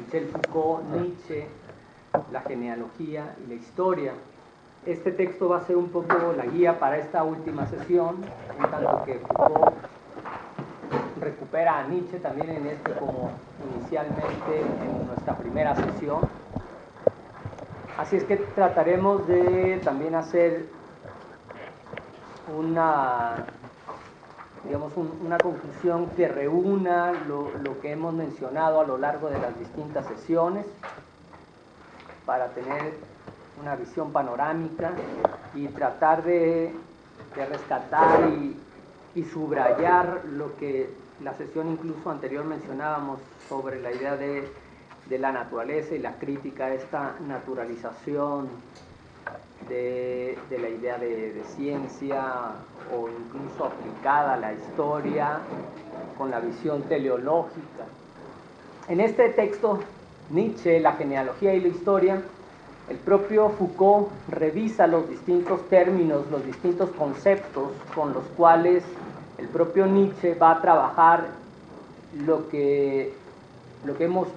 Michel Foucault, Nietzsche, la genealogía y la historia. Este texto va a ser un poco la guía para esta última sesión, en tanto que Foucault recupera a Nietzsche también en como inicialmente en nuestra primera sesión. Así es que trataremos de también hacer una conclusión que reúna lo que hemos mencionado a lo largo de las distintas sesiones para tener una visión panorámica y tratar de rescatar y subrayar lo que la sesión incluso anterior mencionábamos sobre la idea de la naturaleza y la crítica a esta naturalización de la idea de ciencia o incluso aplicada a la historia con la visión teleológica. En este texto, Nietzsche, la genealogía y la historia, el propio Foucault revisa los distintos términos, los distintos conceptos con los cuales el propio Nietzsche va a trabajar lo que hemos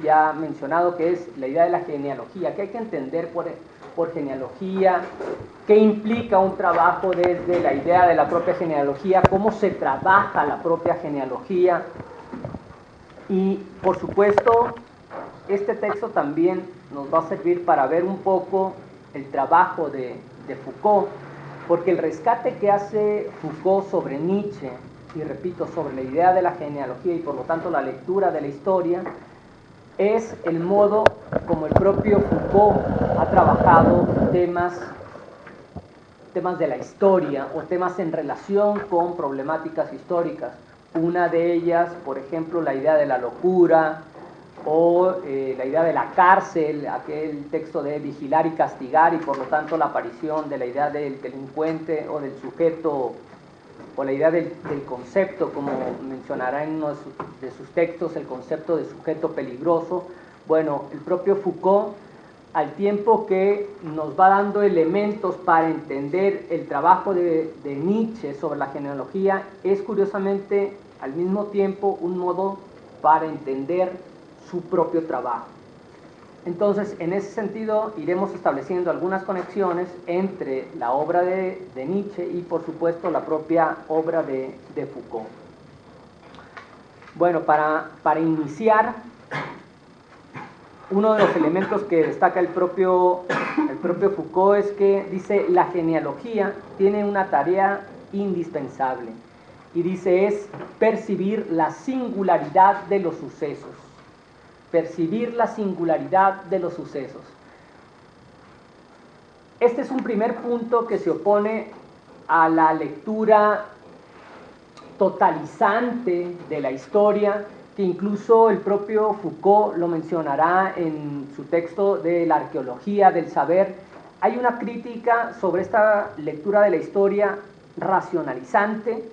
ya mencionado, que es la idea de la genealogía, que hay que entender por genealogía, qué implica un trabajo desde la idea de la propia genealogía, cómo se trabaja la propia genealogía. Y por supuesto, este texto también nos va a servir para ver un poco el trabajo de Foucault, porque el rescate que hace Foucault sobre Nietzsche, y repito, sobre la idea de la genealogía y por lo tanto la lectura de la historia, es el modo como el propio Foucault ha trabajado temas de la historia o temas en relación con problemáticas históricas. Una de ellas, por ejemplo, la idea de la locura o la idea de la cárcel, aquel texto de vigilar y castigar, y por lo tanto la aparición de la idea del delincuente o del sujeto, o la idea del concepto, como mencionará en uno de sus textos, el concepto de sujeto peligroso. Bueno, el propio Foucault, al tiempo que nos va dando elementos para entender el trabajo de Nietzsche sobre la genealogía, es curiosamente al mismo tiempo un modo para entender su propio trabajo. Entonces, en ese sentido, iremos estableciendo algunas conexiones entre la obra de Nietzsche y, por supuesto, la propia obra de Foucault. Bueno, para iniciar, uno de los elementos que destaca el propio Foucault es que dice: la genealogía tiene una tarea indispensable, y dice es percibir la singularidad de los sucesos. Percibir la singularidad de los sucesos. Este es un primer punto que se opone a la lectura totalizante de la historia, que incluso el propio Foucault lo mencionará en su texto de la arqueología del saber. Hay una crítica sobre esta lectura de la historia racionalizante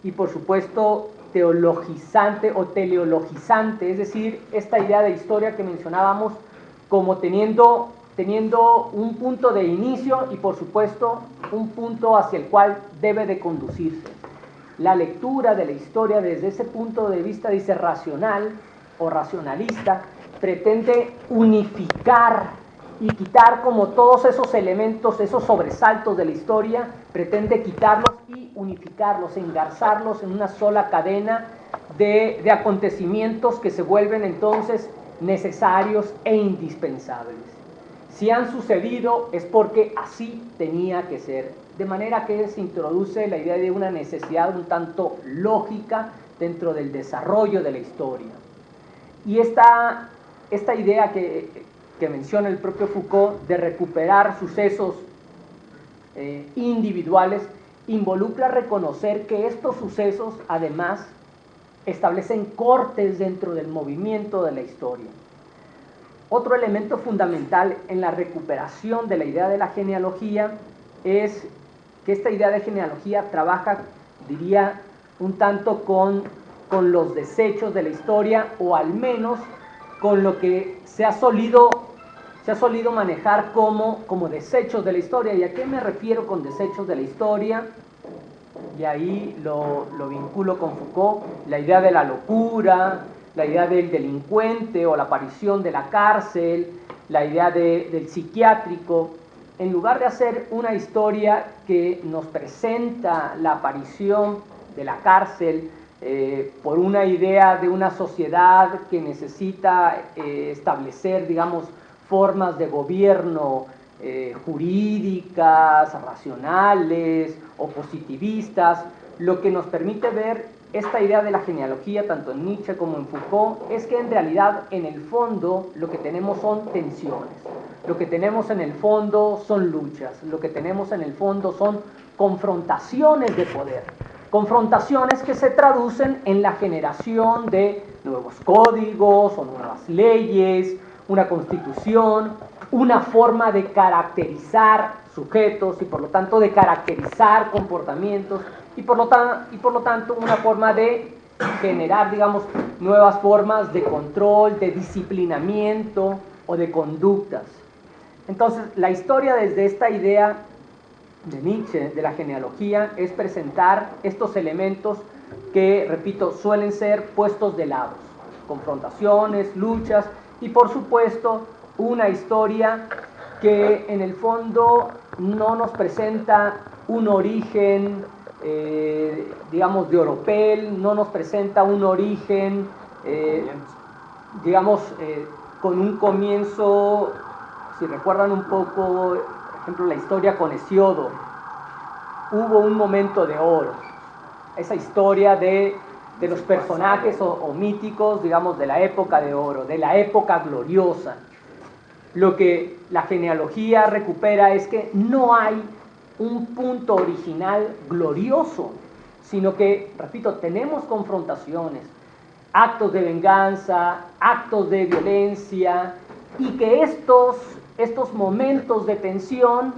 y, por supuesto, teologizante o teleologizante, es decir, esta idea de historia que mencionábamos como teniendo un punto de inicio y, por supuesto, un punto hacia el cual debe de conducirse. La lectura de la historia desde ese punto de vista, dice, racional o racionalista, pretende unificar y quitar como todos esos elementos, esos sobresaltos de la historia, pretende quitarlos y unificarlos, engarzarlos en una sola cadena de acontecimientos que se vuelven entonces necesarios e indispensables. Si han sucedido es porque así tenía que ser, de manera que se introduce la idea de una necesidad un tanto lógica dentro del desarrollo de la historia. Y esta idea que menciona el propio Foucault de recuperar sucesos individuales involucra reconocer que estos sucesos además establecen cortes dentro del movimiento de la historia. Otro elemento fundamental en la recuperación de la idea de la genealogía es que esta idea de genealogía trabaja, diría, un tanto con los desechos de la historia, o al menos con lo que se ha solido manejar como desechos de la historia. ¿Y a qué me refiero con desechos de la historia? Y ahí lo vinculo con Foucault, la idea de la locura, la idea del delincuente o la aparición de la cárcel, la idea del psiquiátrico, en lugar de hacer una historia que nos presenta la aparición de la cárcel por una idea de una sociedad que necesita establecer, digamos, formas de gobierno jurídicas, racionales o positivistas, lo que nos permite ver esta idea de la genealogía, tanto en Nietzsche como en Foucault, es que en realidad, en el fondo, lo que tenemos son tensiones. Lo que tenemos en el fondo son luchas. Lo que tenemos en el fondo son confrontaciones de poder. Confrontaciones que se traducen en la generación de nuevos códigos o nuevas leyes, una constitución, una forma de caracterizar sujetos y por lo tanto de caracterizar comportamientos y por lo tanto una forma de generar, digamos, nuevas formas de control, de disciplinamiento o de conductas. Entonces, la historia desde esta idea de Nietzsche, de la genealogía, es presentar estos elementos que, repito, suelen ser puestos de lado, confrontaciones, luchas y, por supuesto, una historia que en el fondo no nos presenta un origen, digamos, de oropel, no nos presenta un origen, digamos, con un comienzo, si recuerdan un poco, por ejemplo, la historia con Hesiodo, hubo un momento de oro, esa historia de los personajes o míticos, digamos, de la época de oro, de la época gloriosa. Lo que la genealogía recupera es que no hay un punto original glorioso, sino que, repito, tenemos confrontaciones, actos de venganza, actos de violencia, y que estos momentos de tensión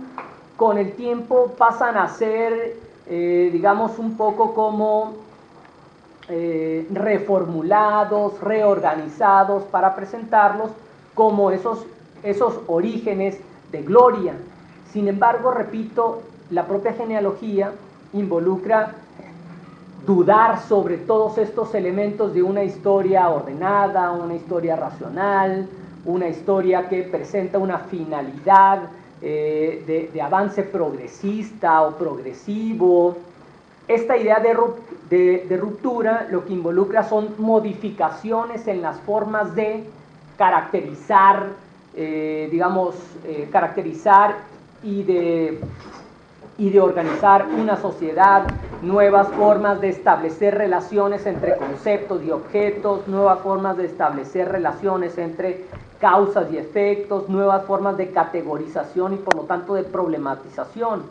con el tiempo pasan a ser, digamos, un poco como reformulados, reorganizados para presentarlos como esos orígenes de gloria. Sin embargo, repito, la propia genealogía involucra dudar sobre todos estos elementos de una historia ordenada, una historia racional, una historia que presenta una finalidad de avance progresista o progresivo. Esta idea de ruptura lo que involucra son modificaciones en las formas de caracterizar, caracterizar y de organizar una sociedad, nuevas formas de establecer relaciones entre conceptos y objetos, nuevas formas de establecer relaciones entre causas y efectos, nuevas formas de categorización y por lo tanto de problematización.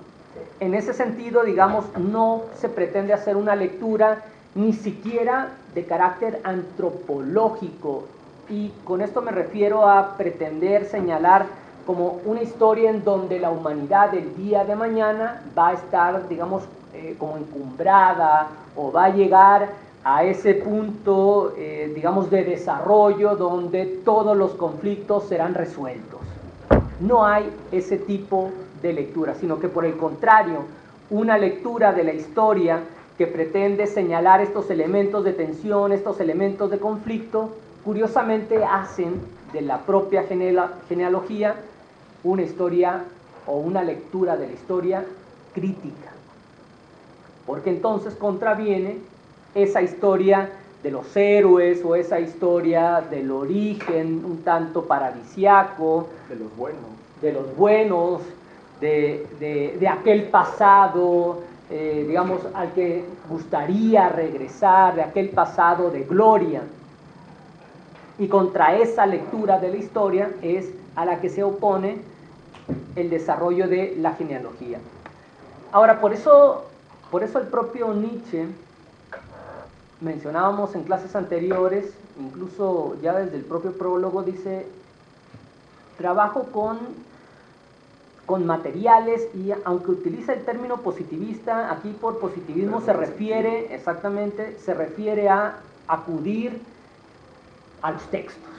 En ese sentido, digamos, no se pretende hacer una lectura ni siquiera de carácter antropológico, y con esto me refiero a pretender señalar como una historia en donde la humanidad del día de mañana va a estar, digamos, como encumbrada o va a llegar a ese punto, digamos, de desarrollo donde todos los conflictos serán resueltos. No hay ese tipo de lectura, sino que por el contrario, una lectura de la historia que pretende señalar estos elementos de tensión, estos elementos de conflicto, curiosamente hacen de la propia genealogía una historia o una lectura de la historia crítica, porque entonces contraviene esa historia de los héroes o esa historia del origen un tanto paradisiaco, de los buenos, de aquel pasado, digamos, al que gustaría regresar, de aquel pasado de gloria. Y contra esa lectura de la historia es a la que se opone el desarrollo de la genealogía. Ahora, por eso el propio Nietzsche, mencionábamos en clases anteriores, incluso ya desde el propio prólogo, dice: trabajo con materiales, y aunque utiliza el término positivista, aquí por positivismo se refiere a acudir a los textos,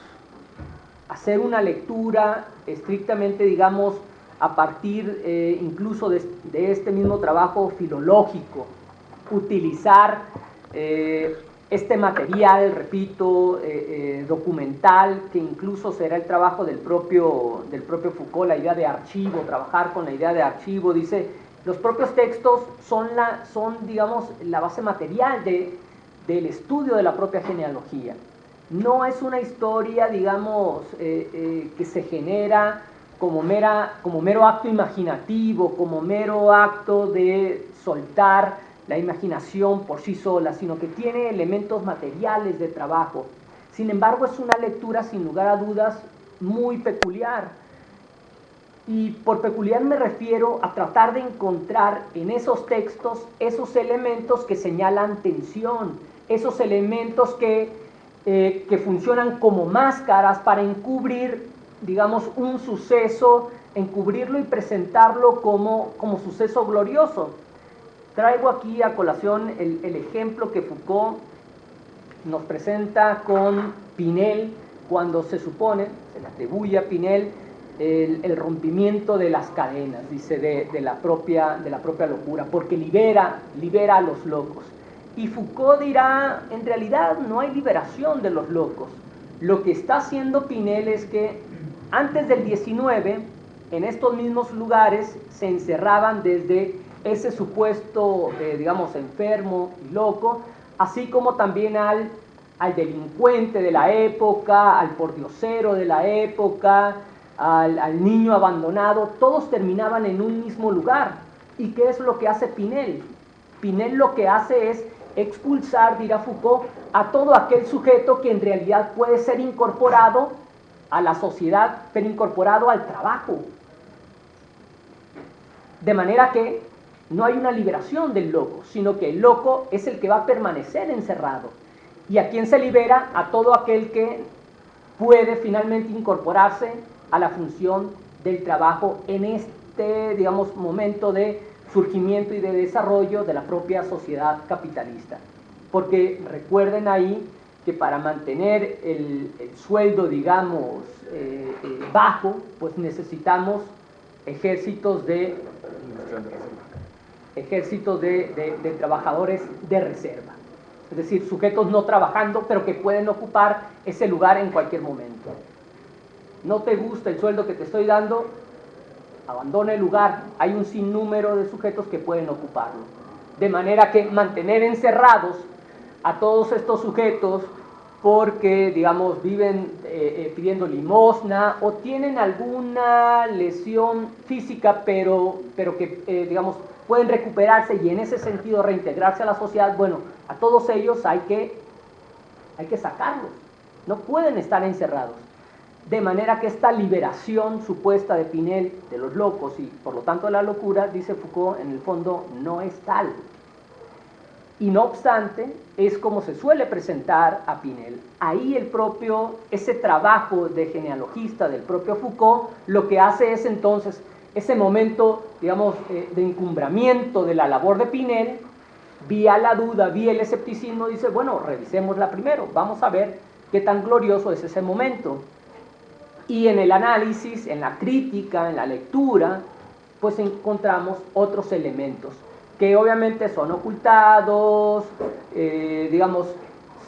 hacer una lectura estrictamente, digamos, a partir incluso de este mismo trabajo filológico, utilizar este material, repito, documental, que incluso será el trabajo del propio Foucault, la idea de archivo, trabajar con la idea de archivo, dice, los propios textos son digamos, la base material del estudio de la propia genealogía. No es una historia, digamos, que se genera como mero acto imaginativo, como mero acto de soltar la imaginación por sí sola, sino que tiene elementos materiales de trabajo. Sin embargo, es una lectura, sin lugar a dudas, muy peculiar. Y por peculiar me refiero a tratar de encontrar en esos textos esos elementos que señalan tensión, esos elementos que funcionan como máscaras para encubrir, digamos, un suceso, encubrirlo y presentarlo como suceso glorioso. Traigo aquí a colación el ejemplo que Foucault nos presenta con Pinel, cuando se supone, se le atribuye a Pinel, el rompimiento de las cadenas, dice, de la propia locura, porque libera a los locos. Y Foucault dirá, en realidad no hay liberación de los locos. Lo que está haciendo Pinel es que antes del 19, en estos mismos lugares se encerraban desde ese supuesto, digamos, enfermo y loco, así como también al delincuente de la época, al pordiosero de la época, al niño abandonado, todos terminaban en un mismo lugar. ¿Y qué es lo que hace Pinel? Pinel lo que hace es expulsar, dirá Foucault, a todo aquel sujeto que en realidad puede ser incorporado a la sociedad, pero incorporado al trabajo. De manera que no hay una liberación del loco, sino que el loco es el que va a permanecer encerrado. ¿Y a quién se libera? A todo aquel que puede finalmente incorporarse a la función del trabajo en este, digamos, momento de surgimiento y de desarrollo de la propia sociedad capitalista. Porque recuerden ahí que para mantener el sueldo, digamos, bajo, pues necesitamos ejércitos de trabajadores de reserva. Es decir, sujetos no trabajando, pero que pueden ocupar ese lugar en cualquier momento. No te gusta el sueldo que te estoy dando, abandona el lugar. Hay un sinnúmero de sujetos que pueden ocuparlo. De manera que mantener encerrados a todos estos sujetos porque, digamos, viven pidiendo limosna o tienen alguna lesión física, pero que, digamos, pueden recuperarse y en ese sentido reintegrarse a la sociedad, bueno, a todos ellos hay que sacarlos. No pueden estar encerrados. De manera que esta liberación supuesta de Pinel de los locos y por lo tanto de la locura, dice Foucault, en el fondo no es tal. Y no obstante, es como se suele presentar a Pinel. Ahí ese trabajo de genealogista del propio Foucault, lo que hace es entonces ese momento, digamos, de encumbramiento de la labor de Pinel, vía la duda, vía el escepticismo, dice, bueno, revisémosla primero, vamos a ver qué tan glorioso es ese momento. Y en el análisis, en la crítica, en la lectura, pues encontramos otros elementos que obviamente son ocultados, digamos,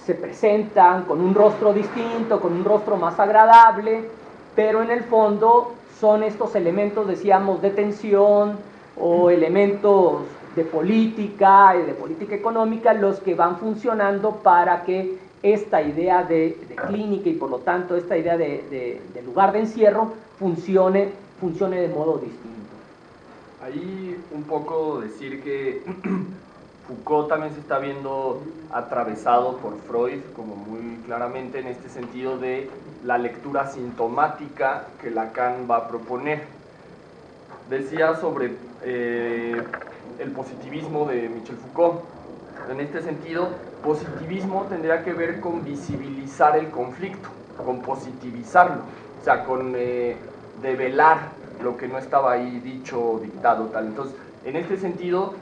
se presentan con un rostro distinto, con un rostro más agradable, pero en el fondo son estos elementos, decíamos, de tensión o elementos de política y de política económica los que van funcionando para que esta idea de clínica y por lo tanto esta idea de lugar de encierro funcione de modo distinto. Ahí un poco decir que Foucault también se está viendo atravesado por Freud, como muy claramente en este sentido de la lectura sintomática que Lacan va a proponer. Decía sobre el positivismo de Michel Foucault. En este sentido, positivismo tendría que ver con visibilizar el conflicto, con positivizarlo, o sea, con develar lo que no estaba ahí dicho, dictado, tal. Entonces, en este sentido,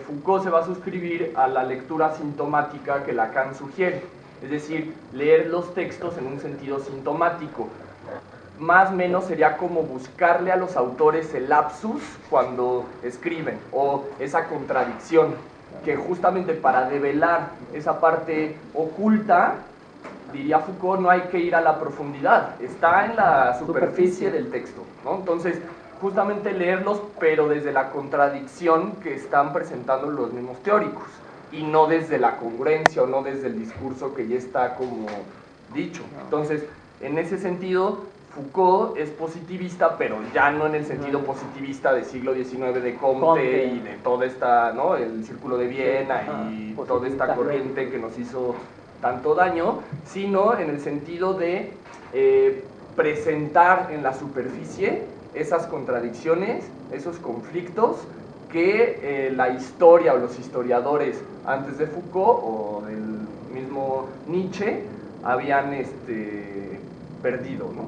Foucault se va a suscribir a la lectura sintomática que Lacan sugiere, es decir, leer los textos en un sentido sintomático. Más o menos sería como buscarle a los autores el lapsus cuando escriben, o esa contradicción. que justamente para develar esa parte oculta, diría Foucault, no hay que ir a la profundidad, está en la superficie del texto, ¿no? Entonces, justamente leerlos, pero desde la contradicción que están presentando los mismos teóricos, y no desde la congruencia o no desde el discurso que ya está como dicho. Entonces, en ese sentido, Foucault es positivista, pero ya no en el sentido positivista del siglo XIX de Comte y de toda esta, ¿no? El Círculo de Viena y toda esta corriente que nos hizo tanto daño, sino en el sentido de presentar en la superficie esas contradicciones, esos conflictos que la historia o los historiadores antes de Foucault o del mismo Nietzsche habían perdido, ¿no?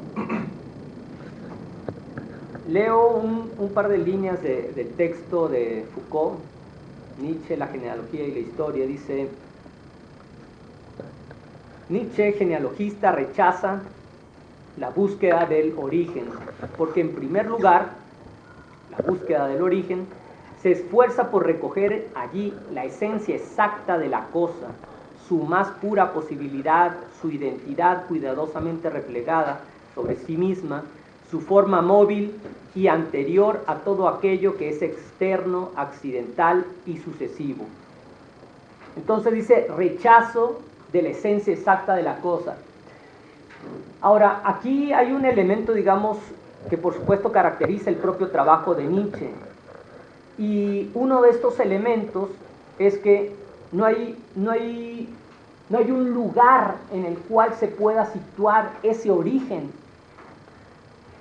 Leo un par de líneas del texto de Foucault, Nietzsche, la genealogía y la historia. Dice: Nietzsche, genealogista, rechaza la búsqueda del origen, porque en primer lugar, la búsqueda del origen se esfuerza por recoger allí la esencia exacta de la cosa, su más pura posibilidad, su identidad cuidadosamente replegada sobre sí misma, su forma móvil y anterior a todo aquello que es externo, accidental y sucesivo. Entonces dice rechazo de la esencia exacta de la cosa. Ahora, aquí hay un elemento, digamos, que por supuesto caracteriza el propio trabajo de Nietzsche. Y uno de estos elementos es que no hay un lugar en el cual se pueda situar ese origen.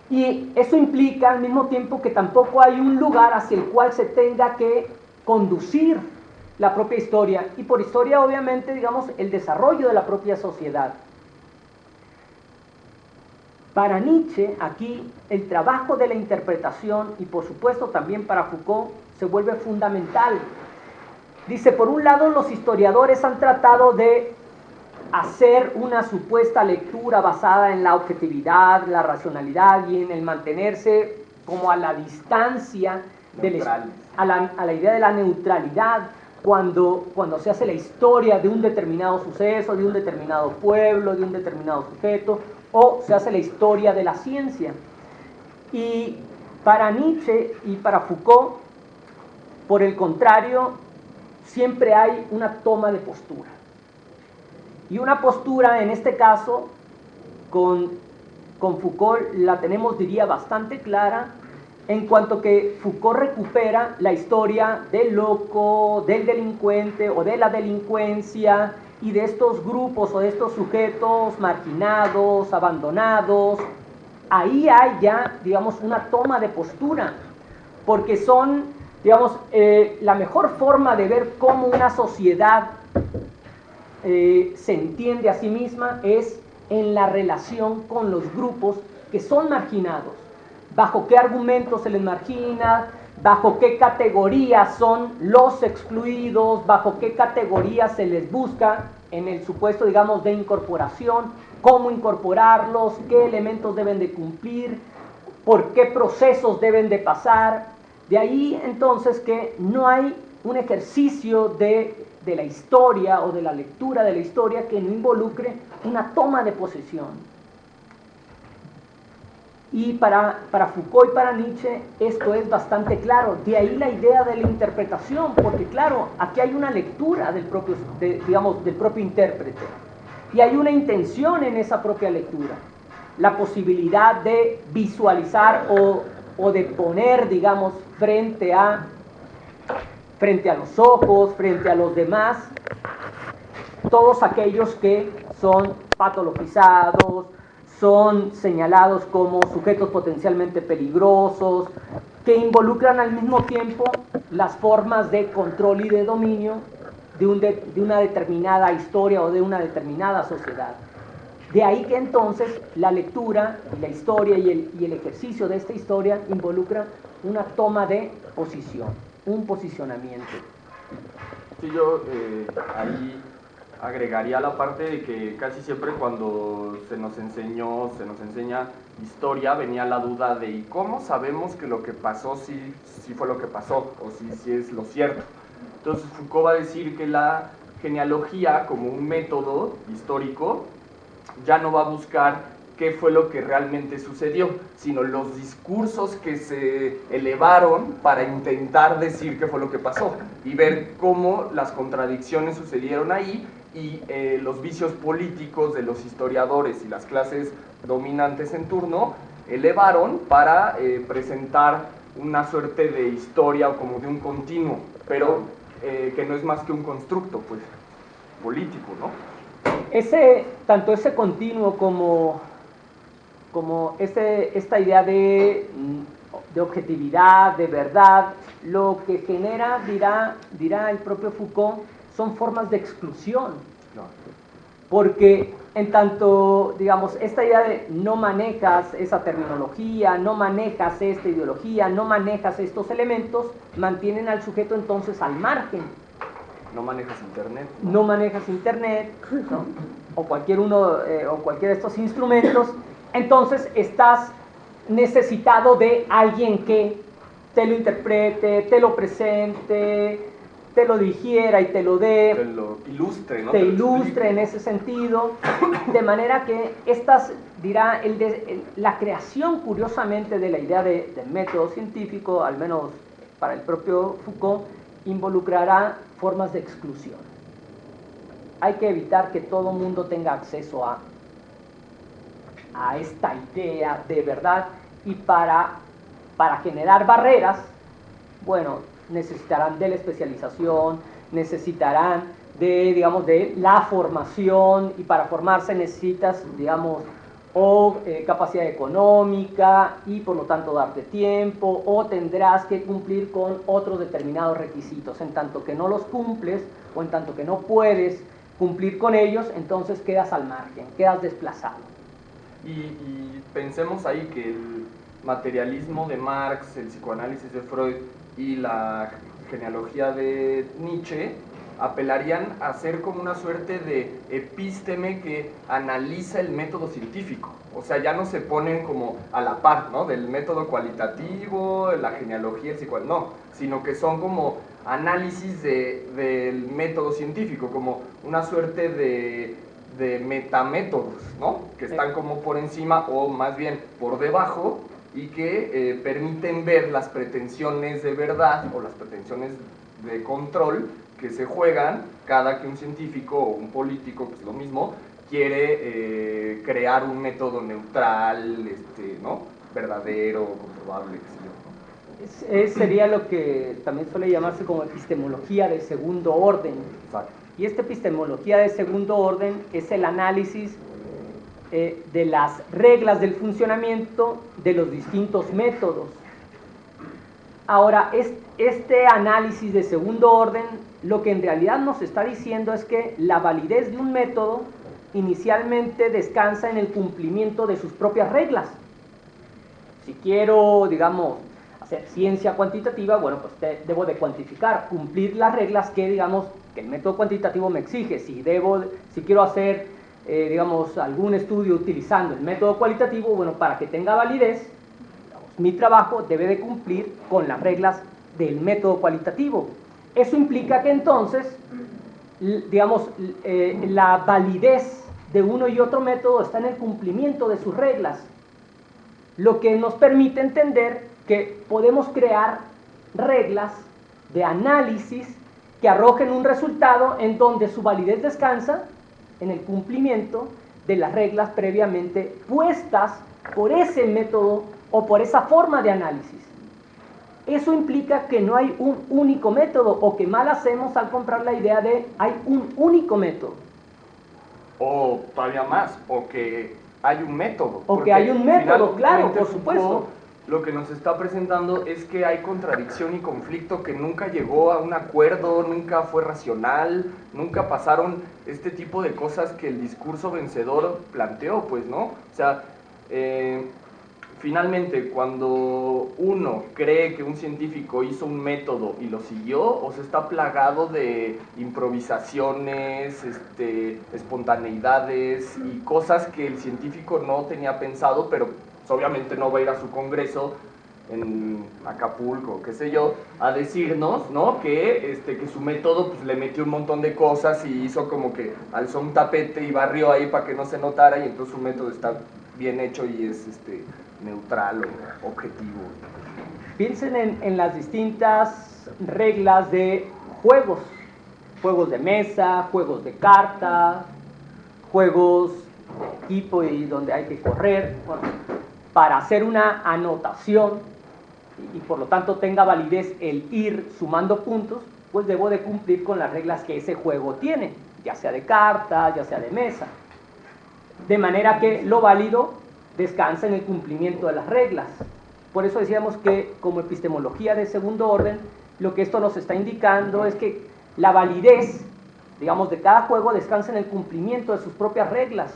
Y eso implica al mismo tiempo que tampoco hay un lugar hacia el cual se tenga que conducir la propia historia. Y por historia, obviamente, digamos, el desarrollo de la propia sociedad. Para Nietzsche, aquí, el trabajo de la interpretación, y por supuesto también para Foucault, se vuelve fundamental. Dice, por un lado, los historiadores han tratado de hacer una supuesta lectura basada en la objetividad, la racionalidad y en el mantenerse como a la distancia, a la idea de la neutralidad, cuando se hace la historia de un determinado suceso, de un determinado pueblo, de un determinado sujeto, o se hace la historia de la ciencia. Y para Nietzsche y para Foucault, por el contrario, siempre hay una toma de postura. Y una postura, en este caso, con Foucault la tenemos, diría, bastante clara, en cuanto que Foucault recupera la historia del loco, del delincuente o de la delincuencia y de estos grupos o de estos sujetos marginados, abandonados. Ahí hay ya, digamos, una toma de postura, porque son, digamos, la mejor forma de ver cómo una sociedad se entiende a sí misma es en la relación con los grupos que son marginados. Bajo qué argumentos se les margina, bajo qué categorías son los excluidos, bajo qué categorías se les busca en el supuesto, digamos, de incorporación, cómo incorporarlos, qué elementos deben de cumplir, por qué procesos deben de pasar. De ahí entonces que no hay un ejercicio de la historia o de la lectura de la historia que no involucre una toma de posesión. Y para Foucault y para Nietzsche esto es bastante claro. De ahí la idea de la interpretación, porque claro, aquí hay una lectura del propio, del propio intérprete. Y hay una intención en esa propia lectura. La posibilidad de visualizar o de poner, digamos, frente a los ojos, frente a los demás, todos aquellos que son patologizados, son señalados como sujetos potencialmente peligrosos, que involucran al mismo tiempo las formas de control y de dominio de una determinada historia o de una determinada sociedad. De ahí que entonces la lectura y la historia y el ejercicio de esta historia involucran una toma de posición, un posicionamiento. Sí, yo ahí agregaría la parte de que casi siempre cuando se nos enseña historia, venía la duda de ¿y cómo sabemos que lo que pasó sí fue lo que pasó? O si es lo cierto. Entonces Foucault va a decir que la genealogía como un método histórico ya no va a buscar qué fue lo que realmente sucedió, sino los discursos que se elevaron para intentar decir qué fue lo que pasó y ver cómo las contradicciones sucedieron ahí y los vicios políticos de los historiadores y las clases dominantes en turno elevaron para presentar una suerte de historia o como de un continuo, pero que no es más que un constructo pues, político, ¿no? Tanto ese continuo como esta idea de objetividad, de verdad, lo que genera, dirá el propio Foucault, son formas de exclusión. No. Porque en tanto, digamos, esta idea de no manejas esa terminología, no manejas esta ideología, no manejas estos elementos, mantienen al sujeto entonces al margen. No manejas internet. No manejas internet, ¿no? O cualquiera de estos instrumentos, entonces estás necesitado de alguien que te lo interprete, te lo presente, te lo digiera y te lo dé, te lo ilustre, ¿no? Te ilustre en ese sentido, de manera que la creación, curiosamente, de la idea de método científico, al menos para el propio Foucault, involucrará formas de exclusión. Hay que evitar que todo mundo tenga acceso a esta idea de verdad, y para generar barreras, bueno, necesitarán de la especialización, necesitarán de la formación, y para formarse necesitas, capacidad económica y por lo tanto darte tiempo, o tendrás que cumplir con otros determinados requisitos. En tanto que no los cumples o en tanto que no puedes cumplir con ellos, entonces quedas al margen, quedas desplazado. Y pensemos ahí que el materialismo de Marx, el psicoanálisis de Freud y la genealogía de Nietzsche apelarían a ser como una suerte de epísteme que analiza el método científico. O sea, ya no se ponen como a la par, ¿no? Del método cualitativo, la genealogía, el psicoanálisis, no, sino que son como análisis del método científico, como una suerte de metamétodos, ¿no? Que están como por encima o más bien por debajo y que permiten ver las pretensiones de verdad o las pretensiones de control que se juegan cada que un científico o un político, pues lo mismo, quiere crear un método neutral, ¿no? Verdadero, comprobable, qué sé yo, ¿no? Sería lo que también suele llamarse como epistemología de segundo orden. Exacto. Y esta epistemología de segundo orden es el análisis de las reglas del funcionamiento de los distintos métodos. Ahora, este análisis de segundo orden lo que en realidad nos está diciendo es que la validez de un método inicialmente descansa en el cumplimiento de sus propias reglas. Si quiero, hacer ciencia cuantitativa, bueno, pues debo de cuantificar, cumplir las reglas que, que el método cuantitativo me exige. Si quiero hacer, algún estudio utilizando el método cualitativo, bueno, para que tenga validez, mi trabajo debe de cumplir con las reglas del método cualitativo. Eso implica que entonces, la validez de uno y otro método está en el cumplimiento de sus reglas, lo que nos permite entender que podemos crear reglas de análisis que arrojen un resultado en donde su validez descansa en el cumplimiento de las reglas previamente puestas por ese método o por esa forma de análisis. Eso implica que no hay un único método, o que mal hacemos al comprar la idea de hay un único método. O todavía más, o que hay un método. O que hay un método, claro, por supuesto. Lo que nos está presentando es que hay contradicción y conflicto, que nunca llegó a un acuerdo, nunca fue racional, nunca pasaron este tipo de cosas que el discurso vencedor planteó, pues, ¿no? O sea, finalmente, cuando uno cree que un científico hizo un método y lo siguió, o sea, está plagado de improvisaciones, espontaneidades y cosas que el científico no tenía pensado, pero pues, obviamente no va a ir a su congreso en Acapulco, qué sé yo, a decirnos, ¿no? Que su método pues, le metió un montón de cosas y hizo como que alzó un tapete y barrió ahí para que no se notara, y entonces su método está bien hecho y es neutral o objetivo. Piensen en las distintas reglas de juegos de mesa, juegos de cartas, juegos de equipo y donde hay que correr. Bueno, para hacer una anotación y por lo tanto tenga validez el ir sumando puntos, pues debo de cumplir con las reglas que ese juego tiene, ya sea de cartas, ya sea de mesa. De manera que lo válido descansa en el cumplimiento de las reglas. Por eso decíamos que como epistemología de segundo orden, lo que esto nos está indicando es que la validez, digamos, de cada juego descansa en el cumplimiento de sus propias reglas.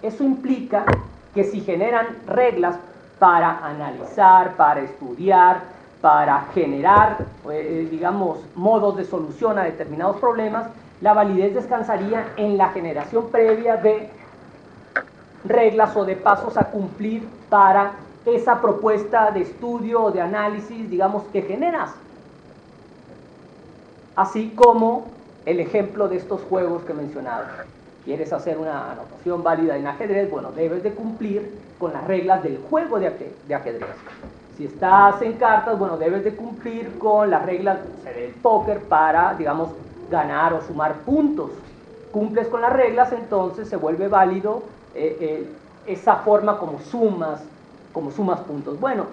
Eso implica que si generan reglas para analizar, para estudiar, para generar, digamos, modos de solución a determinados problemas, la validez descansaría en la generación previa de reglas o de pasos a cumplir para esa propuesta de estudio o de análisis, digamos, que generas. Así como el ejemplo de estos juegos que mencionaba. ¿Quieres hacer una anotación válida en ajedrez? Bueno, debes de cumplir con las reglas del juego de ajedrez. Si estás en cartas, bueno, debes de cumplir con las reglas del póker para, digamos, ganar o sumar puntos. Cumples con las reglas, entonces se vuelve válido esa forma como sumas puntos. Bueno,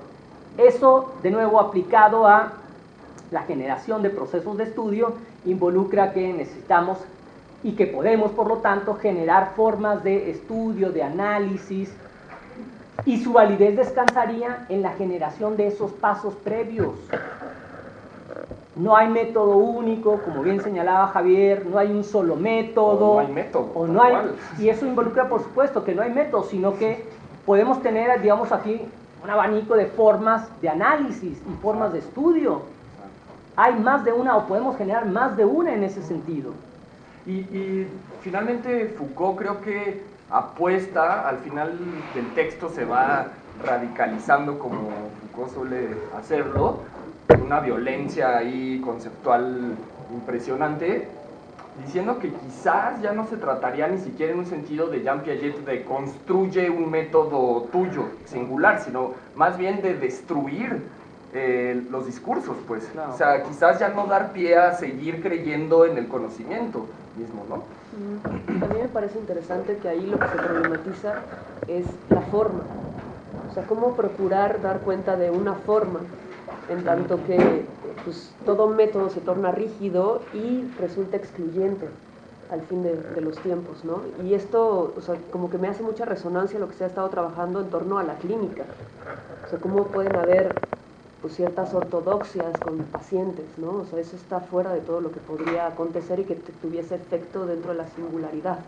eso de nuevo aplicado a la generación de procesos de estudio involucra que necesitamos y que podemos, por lo tanto, generar formas de estudio, de análisis, y su validez descansaría en la generación de esos pasos previos. No hay método único, como bien señalaba Javier, no hay un solo método. O no hay método. O no hay, y eso involucra, por supuesto, que no hay método, sino que podemos tener, digamos, aquí un abanico de formas de análisis y formas de estudio. Hay más de una, o podemos generar más de una en ese sentido. Y finalmente Foucault creo que apuesta, al final del texto se va radicalizando como Foucault suele hacerlo, una violencia ahí conceptual impresionante, diciendo que quizás ya no se trataría ni siquiera en un sentido de Jean Piaget de construye un método tuyo, singular, sino más bien de destruir los discursos, pues. No. O sea, quizás ya no dar pie a seguir creyendo en el conocimiento mismo, ¿no? A mí me parece interesante que ahí lo que se problematiza es la forma. O sea, cómo procurar dar cuenta de una forma, en tanto que pues, todo método se torna rígido y resulta excluyente al fin de los tiempos, ¿no? Y esto, o sea, como que me hace mucha resonancia lo que se ha estado trabajando en torno a la clínica. O sea, cómo pueden haber pues, ciertas ortodoxias con pacientes, ¿no? O sea, eso está fuera de todo lo que podría acontecer y que tuviese efecto dentro de la singularidad.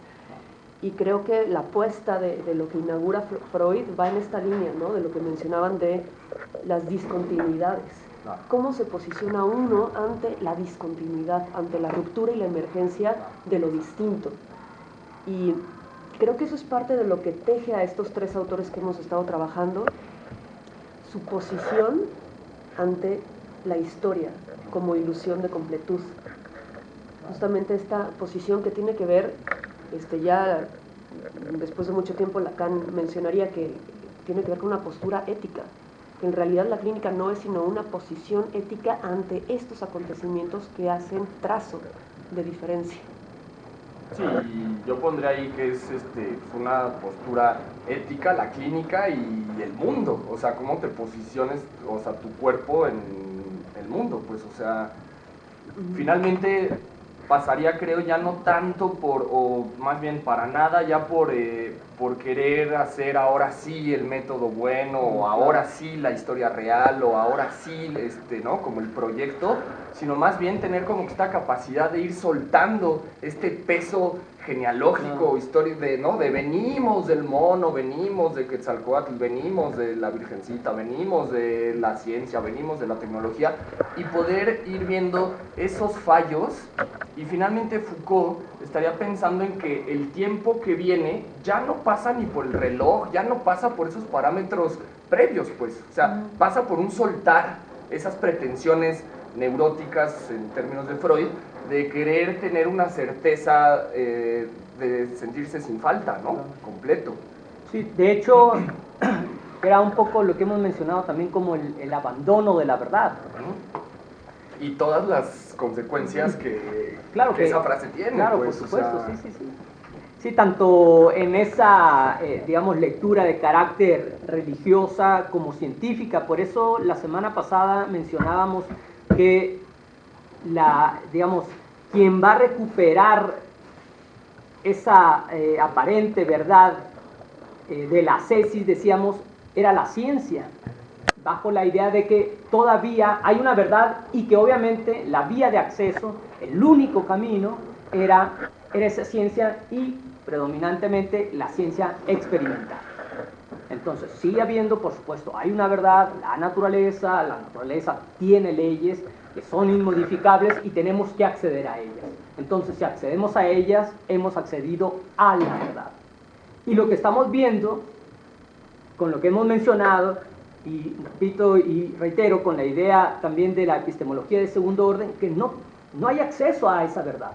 Y creo que la apuesta de lo que inaugura Freud va en esta línea, ¿no? De lo que mencionaban de las discontinuidades. ¿Cómo se posiciona uno ante la discontinuidad, ante la ruptura y la emergencia de lo distinto? Y creo que eso es parte de lo que teje a estos tres autores que hemos estado trabajando, su posición ante la historia como ilusión de completud. Justamente esta posición que tiene que ver, ya después de mucho tiempo Lacan mencionaría que tiene que ver con una postura ética, que en realidad la clínica no es sino una posición ética ante estos acontecimientos que hacen trazo de diferencia. Sí, yo pondría ahí que es una postura ética, la clínica y el mundo, o sea, cómo te posiciones, o sea, tu cuerpo en el mundo, pues, o sea, finalmente pasaría, creo, ya no tanto por, o más bien para nada, ya por querer hacer ahora sí el método bueno, o ahora sí la historia real, o ahora sí, ¿no? Como el proyecto, sino más bien tener como que esta capacidad de ir soltando este peso genealógico, histórico, ¿no? De venimos del mono, venimos de Quetzalcóatl, venimos de la Virgencita, venimos de la ciencia, venimos de la tecnología, y poder ir viendo esos fallos. Y finalmente Foucault estaría pensando en que el tiempo que viene ya no pasa ni por el reloj, ya no pasa por esos parámetros previos, pues, o sea, pasa por un soltar esas pretensiones neuróticas en términos de Freud, de querer tener una certeza de sentirse sin falta, ¿no? Completo. Sí, de hecho, era un poco lo que hemos mencionado también como el abandono de la verdad. Y todas las consecuencias que esa frase tiene. Claro, pues, por supuesto, o sea, sí. Sí, tanto en esa, digamos, lectura de carácter religiosa como científica. Por eso la semana pasada mencionábamos que digamos, quien va a recuperar esa aparente verdad de la ascesis, decíamos, era la ciencia, bajo la idea de que todavía hay una verdad y que obviamente la vía de acceso, el único camino, era esa ciencia y predominantemente la ciencia experimental. Entonces, sigue habiendo, por supuesto, hay una verdad, la naturaleza tiene leyes que son inmodificables y tenemos que acceder a ellas. Entonces, si accedemos a ellas, hemos accedido a la verdad. Y lo que estamos viendo, con lo que hemos mencionado, y repito y reitero, con la idea también de la epistemología de segundo orden, que no hay acceso a esa verdad,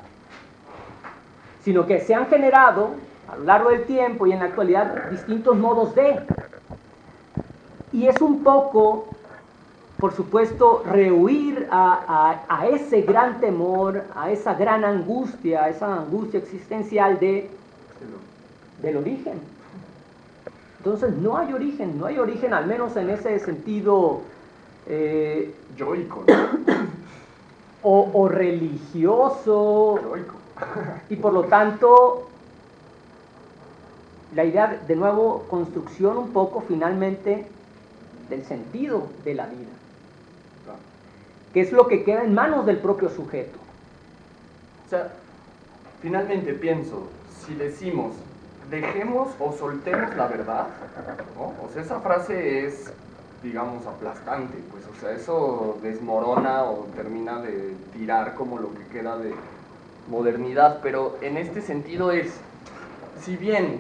sino que se han generado a lo largo del tiempo y en la actualidad distintos modos de. Y es un poco, por supuesto, rehuir a ese gran temor, a esa gran angustia, a esa angustia existencial del origen. Entonces no hay origen, al menos en ese sentido yoico, ¿no? o religioso, yoico. Y por lo tanto la idea, de nuevo, construcción un poco finalmente del sentido de la vida, que es lo que queda en manos del propio sujeto. O sea, finalmente pienso, si decimos dejemos o soltemos la verdad, ¿no? O sea, esa frase es, digamos, aplastante, pues, o sea, eso desmorona o termina de tirar como lo que queda de modernidad, pero en este sentido es, si bien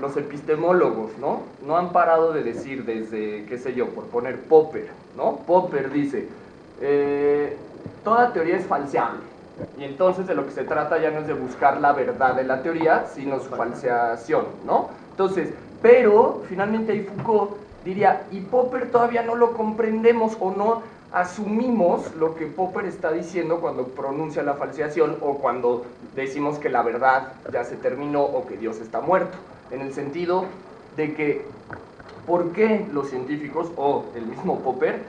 los epistemólogos, no han parado de decir desde, qué sé yo, por poner Popper, ¿no? Popper dice, toda teoría es falseable, y entonces de lo que se trata ya no es de buscar la verdad de la teoría, sino su falseación, ¿no? Entonces, pero finalmente ahí Foucault diría, y Popper todavía no lo comprendemos o no asumimos lo que Popper está diciendo cuando pronuncia la falseación o cuando decimos que la verdad ya se terminó o que Dios está muerto, en el sentido de que ¿por qué los científicos o el mismo Popper